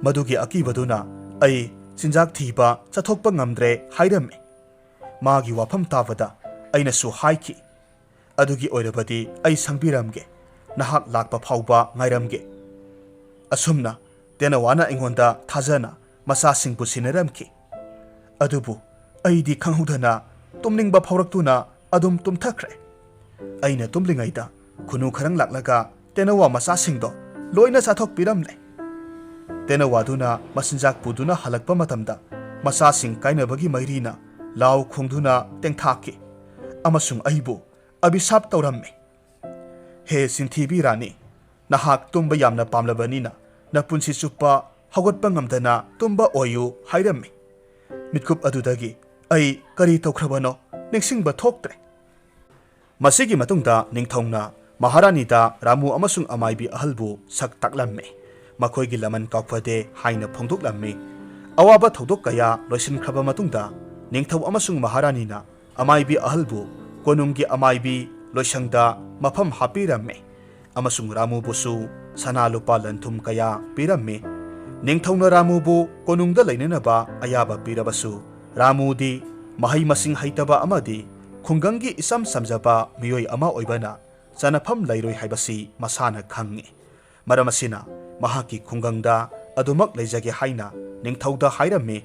Madugi akibaduna ai sinjak thiba chathokpa ngamdre hairamme. Magi wafam tabada aina su haiki. Adugi oirabadi ai sangbiramge nahak lakpa phauba ngairamge. Asumna tenawana ingonda thajana masa singpu sinaramki. Adubu aidi khanghudana tumningba phauраktuna adum tumthakre. Aina tumlingaida khunu kharang laklaga tenawa masa singdo loina sathok piramle. Tenawa duna masinjak puduna halakpa matamda masa sing kainabagi mairina law khungduna tengthaki amasung aibu abishrap tawramme. He sinthibi rani nahak tumba yamna pamlabanina na punsi chupa hawatpa ngamdana tumba oyu hairamme. Mitkup adudagi ai kari tawkhrabano ningsingba thoktre. Masigi matungda ningthongna Maharani da Ramu amasung amaibi ahalbu sak taklamme. Makhoigi laman kaukphade haina phongdoklamme. Awaba thodok kaya loisinkraba matungda ningthau amasung Maharani na amaibi ahalbu konunggi amaibi loisangda mafam hapiramme. Amasung Ramu busu sana lupa lanthum kaya piramme. Ningthongna Ramu bu konungda lainanaba ayaba pirabasu Ramu di mahai masing haitaba amadi khungangi isam samjaba miyoi ama oibana sanafam lairoi haibasi masana khangi. Maramasina mahaki khungangda adumak leijage haina ningthauda hairamme.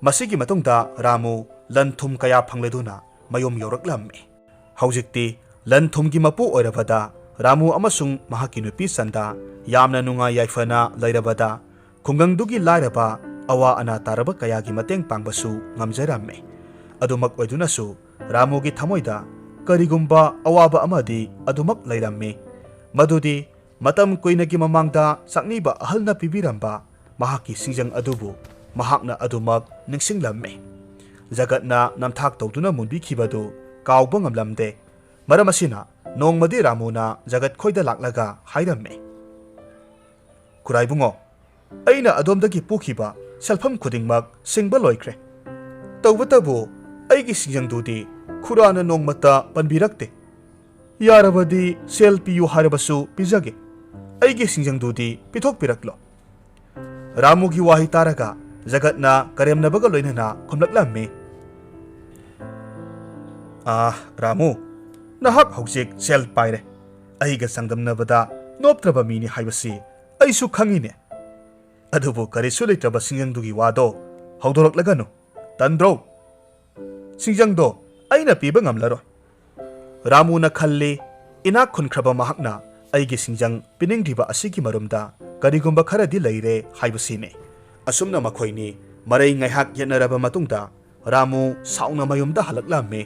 Masigi matungda Ramu lanthum kaya phangleduna mayom yoraklamme. Haujikti lanthumgi mapu oirabada Ramu amasung mahaki nupi sanda yamna nunga yaifana lairabada khungangdugi lairaba awa ana taraba kayagi mateng pangbasu ngamjaramme. Adumak oidunasu Ramugi thamoida ꯀꯔꯤꯒꯨꯝꯕ ꯑꯋꯥꯕ ꯑꯃꯗꯤ ꯑꯗꯨꯃꯛ ꯂꯩꯔꯝꯃꯤ ꯃꯗꯨꯗꯤ ꯃꯇꯝ ꯀꯨꯏꯅꯒꯤ ꯃꯃꯥꯡꯗ ꯆꯥꯛꯅꯤꯕ ꯑꯍꯜꯅ ꯄꯤꯕꯤꯔꯝꯕ ꯃꯍꯥꯛꯀꯤ ꯁꯤꯡꯖꯪ ꯑꯗꯨꯕꯨ ꯃꯍꯥꯛꯅ ꯑꯗꯨꯃꯛ ꯅꯤꯡꯁꯤꯡꯂꯝꯃꯤ ꯖꯒꯠꯅ ꯅꯝꯊꯥꯛ ꯇꯧꯗꯨꯅ ꯃꯨꯟꯕꯤꯈꯤꯕꯗꯨ ꯀꯥꯎꯕ ꯉꯝꯂꯝꯗꯦ ꯃꯔꯝ ꯑꯁꯤꯅ ꯅꯣꯡꯃꯗꯤ ꯔꯥꯃꯨꯅ ꯖꯒꯠ ꯈꯣꯏꯗ ꯂꯥꯛꯂꯒ ꯍꯥꯏꯔꯝꯃꯤ ꯈꯨꯔꯥꯏꯕꯨꯡꯉꯣ ꯑꯩꯅ ꯑꯗꯣꯝꯗꯒꯤ ꯄꯨꯈꯤꯕ ꯁꯦꯜꯐꯝ ꯈꯨꯗꯤꯡꯃꯛ ꯁꯤꯡꯕ ꯂꯣꯏꯈ꯭ꯔꯦ ꯇꯧꯕꯇꯕꯨ ꯑꯩꯒꯤ ꯁꯤꯡꯖꯪꯗꯨꯗꯤ ꯈꯨꯔꯥꯅ ꯅꯣꯡꯃꯇ ꯄꯟꯕꯤꯔꯛꯇꯦ ꯌꯥꯔꯕꯗꯤ ꯁꯦꯜ ꯄꯤꯌꯨ ꯍꯥꯏꯔꯕꯁꯨ ꯄꯤꯖꯒꯦ ꯑꯩꯒꯤ ꯁꯤꯡꯖꯪꯗꯨꯗꯤ ꯄꯤꯊꯣꯛꯄꯤꯔꯛꯂꯣ ꯔꯥꯃꯨꯒꯤ ꯋꯥꯍꯩ ꯇꯥꯔꯒ ꯖꯒꯠꯅ ꯀꯔꯦꯝꯅꯕꯒ ꯂꯣꯏꯅꯅ ꯈꯨꯝꯂꯛꯂꯝꯃꯤ ꯔꯥꯃꯨ ꯅꯍꯥꯛ ꯍꯧꯖꯤꯛ ꯁꯦꯜ ꯄꯥꯏꯔꯦ ꯑꯩꯒ ꯆꯥꯡꯗꯝꯅꯕꯗ ꯅꯣꯞꯇ꯭ꯔꯕ ꯃꯤꯅꯤ ꯍꯥꯏꯕꯁꯤ ꯑꯩꯁꯨ ꯈꯪꯉꯤꯅꯦ ꯑꯗꯨꯕꯨ ꯀꯔꯤꯁꯨ ꯂꯩꯇ꯭ꯔꯕ ꯁꯤꯡꯖꯪꯗꯨꯒꯤ ꯋꯥꯗꯣ ꯍꯧꯗꯣꯔꯛꯂꯒꯅꯨ ꯇꯟꯗ꯭ꯔꯣ ꯁꯤꯡꯖꯪꯗꯣ ꯑꯩꯅ ꯄꯤꯕ ꯉꯝꯂꯔꯣꯏ ꯔꯥꯃꯨꯅ ꯈꯜꯂꯤ ꯏꯅꯥꯛ ꯈꯨꯟꯈ꯭ꯔꯕ ꯃꯍꯥꯛꯅ ꯑꯩꯒꯤ ꯁꯤꯡꯖꯪ ꯄꯤꯅꯤꯡꯗ꯭ꯔꯤꯕ ꯑꯁꯤꯒꯤ ꯃꯔꯨꯝꯗ ꯀꯔꯤꯒꯨꯝꯕ ꯈꯔꯗꯤ ꯂꯩꯔꯦ ꯍꯥꯏꯕꯁꯤꯅꯤ ꯑꯁꯨꯝꯅ ꯃꯈꯣꯏꯅꯤ ꯃꯔꯩ ꯉꯥꯏꯍꯥꯛ ꯌꯦꯠꯅꯔꯕ ꯃꯇꯨꯡꯗ ꯔꯥꯃꯨ ꯁꯥꯎꯅ ꯃꯌꯨꯝꯗ ꯍꯜꯂꯛꯂꯝꯃꯤ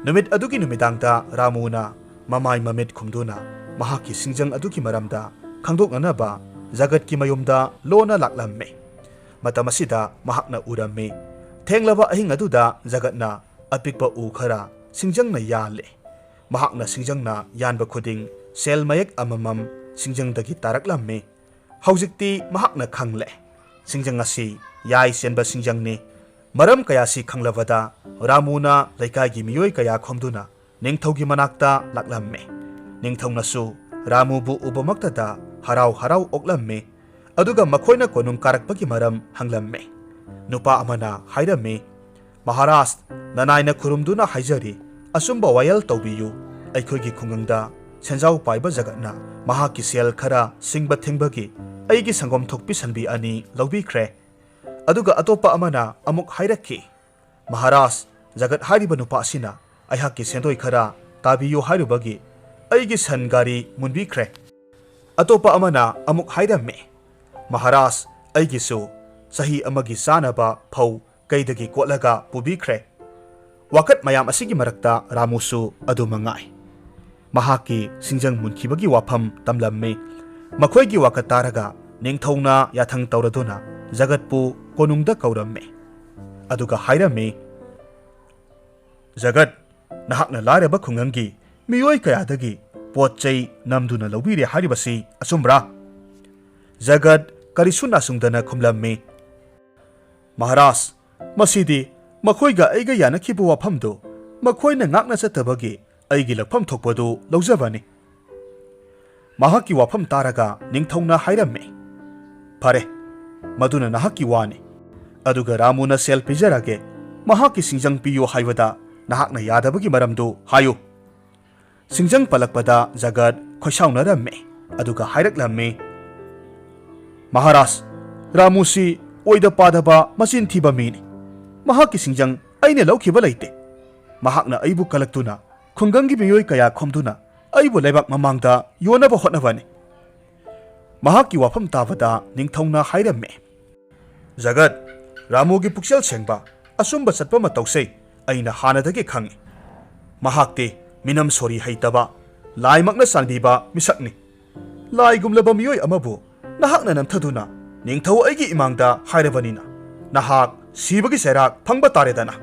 ꯅꯨꯃꯤꯠ ꯑꯗꯨꯒꯤ ꯅꯨꯃꯤꯗꯥꯡꯗ ꯔꯥꯃꯨꯅ ꯃꯃꯥꯏ ꯃꯃꯤꯠ ꯈꯨꯝꯗꯨꯅ ꯃꯍꯥꯛꯀꯤ ꯁꯤꯡꯖꯪ ꯑꯗꯨꯒꯤ ꯃꯔꯝꯗ ꯈꯪꯗꯣꯛꯅꯅꯕ ꯖꯒꯠꯀꯤ ꯃꯌꯨꯝꯗ ꯂꯣꯟꯅ ꯂꯥꯛꯂꯝꯃꯤ ꯃꯇꯝ ꯑꯁꯤꯗ ꯃꯍꯥꯛꯅ ꯎꯔꯝꯃꯤ ꯊꯦꯡꯂꯕ ꯑꯍꯤꯡ ꯑꯗꯨꯗ ꯖꯒꯠꯅ ꯑꯄꯤꯛꯄ ꯎ ꯈꯔ ꯁꯤꯡꯖꯪꯅ ꯌꯥꯜꯂꯤ ꯃꯍꯥꯛꯅ ꯁꯤꯡꯖꯪꯅ ꯌꯥꯟꯕ ꯈꯨꯗꯤꯡ ꯁꯦꯜ ꯃꯌꯦꯛ ꯑꯃꯃꯝ ꯁꯤꯡꯖꯪꯗꯒꯤ ꯇꯥꯔꯛꯂꯝꯃꯤ ꯍꯧꯖꯤꯛꯇꯤ ꯃꯍꯥꯛꯅ ꯈꯪꯂꯦ ꯁꯤꯡꯖꯪ ꯑꯁꯤ ꯌꯥꯏ ꯆꯦꯟꯕ ꯁꯤꯡꯖꯪꯅꯤ ꯃꯔꯝ ꯀꯌꯥꯁꯤ ꯈꯪꯂꯕꯗ ꯔꯥꯃꯨꯅ ꯂꯩꯀꯥꯏꯒꯤ ꯃꯤꯑꯣꯏ ꯀꯌꯥ ꯈꯣꯝꯗꯨꯅ ꯅꯤꯡꯊꯧꯒꯤ ꯃꯅꯥꯛꯇ ꯂꯥꯛꯂꯝꯃꯤ ꯅꯤꯡꯊꯧꯅꯁꯨ ꯔꯥꯃꯨꯕꯨ ꯎꯕꯃꯛꯇꯗ ꯍꯔꯥꯎ ꯍꯔꯥꯎ ꯑꯣꯛꯂꯝꯃꯤ ꯑꯗꯨꯒ ꯃꯈꯣꯏꯅ ꯀꯣꯅꯨꯡ ꯀꯥꯔꯛꯄꯒꯤ ꯃꯔꯝ ꯍꯪꯂꯝꯃꯤ ꯅꯨꯄꯥ ꯑꯃꯅ ꯍꯥꯏꯔꯝꯃꯤ ꯃꯍꯥꯔꯥꯖ ꯅꯅꯥꯏꯅ ꯈꯨꯔꯨꯝꯗꯨꯅ ꯍꯥꯏꯖꯔꯤ ꯑꯆꯨꯝꯕ ꯋꯥꯌꯦꯜ ꯇꯧꯕꯤꯌꯨ ꯑꯩꯈꯣꯏꯒꯤ ꯈꯨꯡꯒꯪꯗ ꯁꯦꯟꯖꯥꯎ ꯄꯥꯏꯕ ꯖꯒꯠꯅ ꯃꯍꯥꯛꯀꯤ ꯁꯦꯜ ꯈꯔ ꯁꯤꯡꯕ ꯊꯤꯡꯕꯒꯤ ꯑꯩꯒꯤ ꯁꯪꯒꯣꯝ ꯊꯣꯛꯄꯤ ꯁꯟꯕꯤ ꯑꯅꯤ ꯂꯧꯕꯤꯈ꯭ꯔꯦ ꯑꯗꯨꯒ ꯑꯇꯣꯞꯄ ꯑꯃꯅ ꯑꯃꯨꯛ ꯍꯥꯏꯔꯛꯈꯤ ꯃꯍꯥꯔꯥꯖ ꯖꯒꯠ ꯍꯥꯏꯔꯤꯕ ꯅꯨꯄꯥ ꯑꯁꯤꯅ ꯑꯩꯍꯥꯛꯀꯤ ꯁꯦꯟꯗꯣꯏ ꯈꯔ ꯇꯥꯕꯤꯌꯨ ꯍꯥꯏꯔꯨꯕꯒꯤ ꯑꯩꯒꯤ ꯁꯟ ꯒꯥꯔꯤ ꯃꯨꯟꯕꯤꯈ꯭ꯔꯦ ꯑꯇꯣꯞꯄ ꯑꯃꯅ ꯑꯃꯨꯛ ꯍꯥꯏꯔꯝꯃꯤ ꯃꯍꯥꯔꯥꯖ ꯑꯩꯒꯤꯁꯨ ꯆꯍꯤ ꯑꯃꯒꯤ ꯆꯥꯅꯕ ꯐꯧ ꯀꯩꯗꯒꯤ ꯀꯣꯠꯂꯒ ꯄꯨꯕꯤꯈ꯭ꯔꯦ ꯋꯥꯀꯠ ꯃꯌꯥꯝ ꯑꯁꯤꯒꯤ ꯃꯔꯛꯇ ꯔꯥꯃꯨꯁꯨ ꯑꯗꯨ ꯃꯉꯥꯏ ꯃꯍꯥꯛꯀꯤ ꯁꯤꯡꯖꯪ ꯃꯨꯟꯈꯤꯕꯒꯤ ꯋꯥꯐꯝ ꯇꯝꯂꯝꯃꯤ ꯃꯈꯣꯏꯒꯤ ꯋꯥꯀꯠ ꯇꯥꯔꯒ ꯅꯤꯡꯊꯧꯅ ꯌꯥꯊꯪ ꯇꯧꯔꯗꯨꯅ ꯖꯒꯠꯄꯨ ꯀꯣꯅꯨꯡꯗ ꯀꯧꯔꯝꯃꯤ ꯑꯗꯨꯒ ꯍꯥꯏꯔꯝꯃꯤ ꯖꯒꯠ ꯅꯍꯥꯛꯅ ꯂꯥꯏꯔꯕ ꯈꯨꯡꯒꯪꯒꯤ ꯃꯤꯑꯣꯏ ꯀꯌꯥꯗꯒꯤ ꯄꯣꯠ ꯆꯩ ꯅꯝꯗꯨꯅ ꯂꯧꯕꯤꯔꯦ ꯍꯥꯏꯔꯤꯕꯁꯤ ꯑꯆꯨꯝꯕ꯭ꯔꯥ ꯖꯒꯠ ꯀꯔꯤꯁꯨ ꯅꯥꯁꯨꯡꯗꯅ ꯈꯨꯝꯂꯝꯃꯤ ꯃꯍꯥꯔꯥꯖ ꯃꯁꯤꯗꯤ ꯃꯈꯣꯏꯒ ꯑꯩꯒ ꯌꯥꯅꯈꯤꯕ ꯋꯥꯐꯝꯗꯨ ꯃꯈꯣꯏꯅ ꯉꯥꯛꯅ ꯆꯠꯇꯕꯒꯤ ꯑꯩꯒꯤ ꯂꯧꯐꯝ ꯊꯣꯛꯄꯗꯨ ꯂꯧꯖꯕꯅꯤ ꯃꯍꯥꯛꯀꯤ ꯋꯥꯐꯝ ꯇꯥꯔꯒ ꯅꯤꯡꯊꯧꯅ ꯍꯥꯏꯔꯝꯃꯤ ꯐꯔꯦ ꯃꯗꯨꯅ ꯅꯍꯥꯛꯀꯤ ꯋꯥꯅꯤ ꯑꯗꯨꯒ ꯔꯥꯃꯨꯅ ꯁꯦꯜ ꯄꯤꯖꯔꯒꯦ ꯃꯍꯥꯛꯀꯤ ꯁꯤꯡꯖꯪ ꯄꯤꯌꯨ ꯍꯥꯏꯕꯗ ꯅꯍꯥꯛꯅ ꯌꯥꯗꯕꯒꯤ ꯃꯔꯝꯗꯨ ꯍꯥꯏꯌꯨ ꯁꯤꯡꯖꯪ ꯄꯜꯂꯛꯄꯗ ꯖꯒꯠ ꯈꯣꯏꯁꯥꯎꯅꯔꯝꯃꯤ ꯑꯗꯨꯒ ꯍꯥꯏꯔꯛꯂꯝꯃꯤ ꯃꯍꯥꯔꯥꯖ ꯔꯥꯃꯨꯁꯤ ꯑꯣꯏꯗ ꯄꯥꯗꯕ ꯃꯆꯤꯟ ꯊꯤꯕ ꯃꯤꯅꯤ ꯃꯍꯥꯛꯀꯤ ꯁꯤꯡꯖꯪ ꯑꯩꯅ ꯂꯧꯈꯤꯕ ꯂꯩꯇꯦ ꯃꯍꯥꯛꯅ ꯑꯩꯕꯨ ꯀꯂꯛꯇꯨꯅ ꯈꯨꯡꯒꯪꯒꯤ ꯃꯤꯑꯣꯏ ꯀꯌా ꯈꯣꯝꯗꯨꯅ ꯑꯩꯕꯨ ꯂꯩꯕꯥꯛ ꯃꯃꯥꯡꯗ ꯌꯣꯟꯅꯕ ꯍꯣꯠꯅꯕꯅꯤ ꯃꯍꯥꯛꯀꯤ ꯋꯥꯐꯝ ꯇꯥꯕꯗ ꯅꯤꯡꯊꯧꯅ ꯍꯥꯏꯔꯝꯃꯤ ꯖꯒꯠ ꯔꯥꯃꯨꯒꯤ ꯄꯨꯛꯆꯦꯜ ꯁꯦꯡꯕ ꯑꯆꯨꯝꯕ ꯆꯠꯄ ꯃꯇꯧꯁꯦ ꯑꯩꯅ ꯍꯥꯟꯅꯗꯒꯤ ꯈꯪꯉꯤ ꯃꯍꯥꯛꯇꯤ ꯃꯤꯅꯝ ꯁꯣꯔꯤ ꯍꯩꯇꯕ ꯂꯥꯏꯃꯛꯅ ꯆꯥꯟꯕꯤꯕ ꯃꯤꯁꯛꯅꯤ ꯂꯥꯏꯒꯨꯝꯂꯕ ꯃꯤꯑꯣꯏ ꯑꯃꯕꯨ ꯅꯍꯥꯛꯅ ꯅꯝꯊꯗꯨꯅ ꯅꯤꯡꯊꯧ ꯑꯩꯒꯤ ꯏꯃꯥꯡꯗ ꯍꯥꯏꯔꯕꯅꯤꯅ ꯅꯍꯥꯛ ꯁꯤꯕꯒꯤ ꯆꯩꯔꯥꯛ ꯐꯪꯕ ꯇꯥꯔꯦꯗꯅ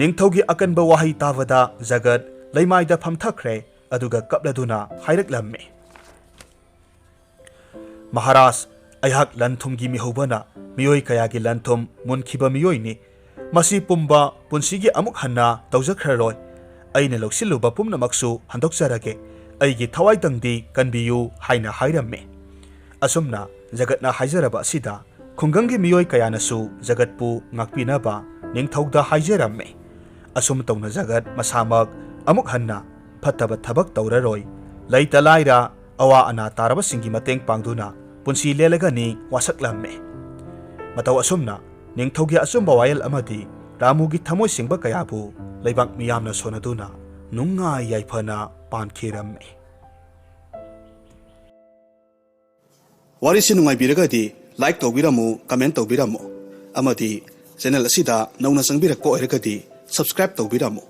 ꯅꯤꯡꯊꯧꯒꯤ ꯑꯀꯟꯕ ꯋꯥꯍꯩ ꯇꯥꯕꯗ ꯖꯒꯠ ꯂꯩꯃꯥꯏꯗ ꯐꯝꯊꯈ꯭ꯔꯦ ꯑꯗꯨꯒ ꯀꯞꯂꯗꯨꯅ ꯍꯥꯏꯔꯛꯂꯝꯃꯤ ꯃꯍꯥꯔꯥꯖ ꯑꯩꯍꯥꯛ ꯂꯟ ꯊꯨꯝꯒꯤ ꯃꯤꯍꯧꯕꯅ ꯃꯤꯑꯣꯏ ꯀꯌꯥꯒꯤ ꯂꯟ ꯊꯨꯝ ꯃꯨꯟꯈꯤꯕ ꯃꯤꯑꯣꯏꯅꯤ ꯃꯁꯤ ꯄꯨꯝꯕ ꯄꯨꯟꯁꯤꯒꯤ ꯑꯃꯨꯛ ꯍꯟꯅ ꯇꯧꯖꯈ꯭ꯔꯔꯣꯏ ꯑꯩꯅ ꯂꯧꯁꯤꯜꯂꯨꯕ ꯄꯨꯝꯅꯃꯛꯁꯨ ꯍꯟꯗꯣꯛꯆꯔꯒꯦ ꯑꯩꯒꯤ ꯊꯋꯥꯏꯇꯪꯗꯤ ꯀꯟꯕꯤꯌꯨ ꯍꯥꯏꯅ ꯍꯥꯏꯔꯝꯃꯤ ꯑꯁꯨꯝꯅ ꯖꯒꯠꯅ ꯍꯥꯏꯖꯔꯕ ꯑꯁꯤꯗ ꯈꯨꯡꯒꯪꯒꯤ ꯃꯤꯑꯣꯏ ꯀꯌꯥꯅꯁꯨ ꯖꯒꯠꯄꯨ ꯉꯥꯛꯄꯤꯅꯕ ꯅꯤꯡꯊꯧꯗ ꯍꯥꯏꯖꯔꯝꯃꯤ ꯑꯁꯨꯝ ꯇꯧꯅ ꯖꯒꯠ ꯃꯁꯥꯃꯛ ꯑꯃꯨꯛ ꯍꯟꯅ ꯐꯠꯇꯕ ꯊꯕꯛ ꯇꯧꯔꯔꯣꯏ ꯂꯩꯇ ꯂꯥꯏꯔ ꯑꯋꯥ ꯑꯅꯥ ꯇꯥꯔꯕꯁꯤꯡꯒꯤ ꯃꯇꯦꯡ ꯄꯥꯡꯗꯨꯅ ꯄꯨꯟꯁꯤ ꯂꯦꯜꯂꯒꯅꯤ ꯋꯥꯁꯛꯂꯝꯃꯤ ꯃꯇꯧ ꯑꯁꯨꯝꯅ ꯅꯤꯡꯊꯧꯒꯤ ꯑꯆꯨꯝꯕ ꯋꯥꯌꯦꯜ ꯑꯃꯗꯤ ꯔꯥꯃꯨꯒꯤ ꯊꯃꯣꯏ ꯁꯦꯡꯕ ꯀꯌꯥꯕꯨ ꯂꯩꯕꯥꯛ ꯃꯤꯌꯥꯝꯅ ꯁꯣꯟꯅꯗꯨꯅ ꯅꯨꯡꯉꯥꯏ ꯌꯥꯏꯐꯅ ꯄꯥꯟꯈꯤꯔꯝꯃꯤ ꯋꯥꯔꯤꯁꯤ ꯅꯨꯡꯉꯥꯏꯕꯤꯔꯒꯗꯤ ꯂꯥꯏꯛ ꯇꯧꯕꯤꯔꯝꯃꯨ ꯀꯃꯦꯟ ꯇꯧꯕꯤꯔꯝꯃꯨ ꯑꯃꯗꯤ ꯆꯦꯅꯦꯜ ꯑꯁꯤꯗ ꯅꯧꯅ ꯆꯪꯕꯤꯔꯛꯄ ꯑꯣꯏꯔꯒꯗꯤ ꯁꯕꯁꯀ꯭ꯔꯥꯏꯕ ꯇꯧꯕꯤꯔꯝꯃꯨ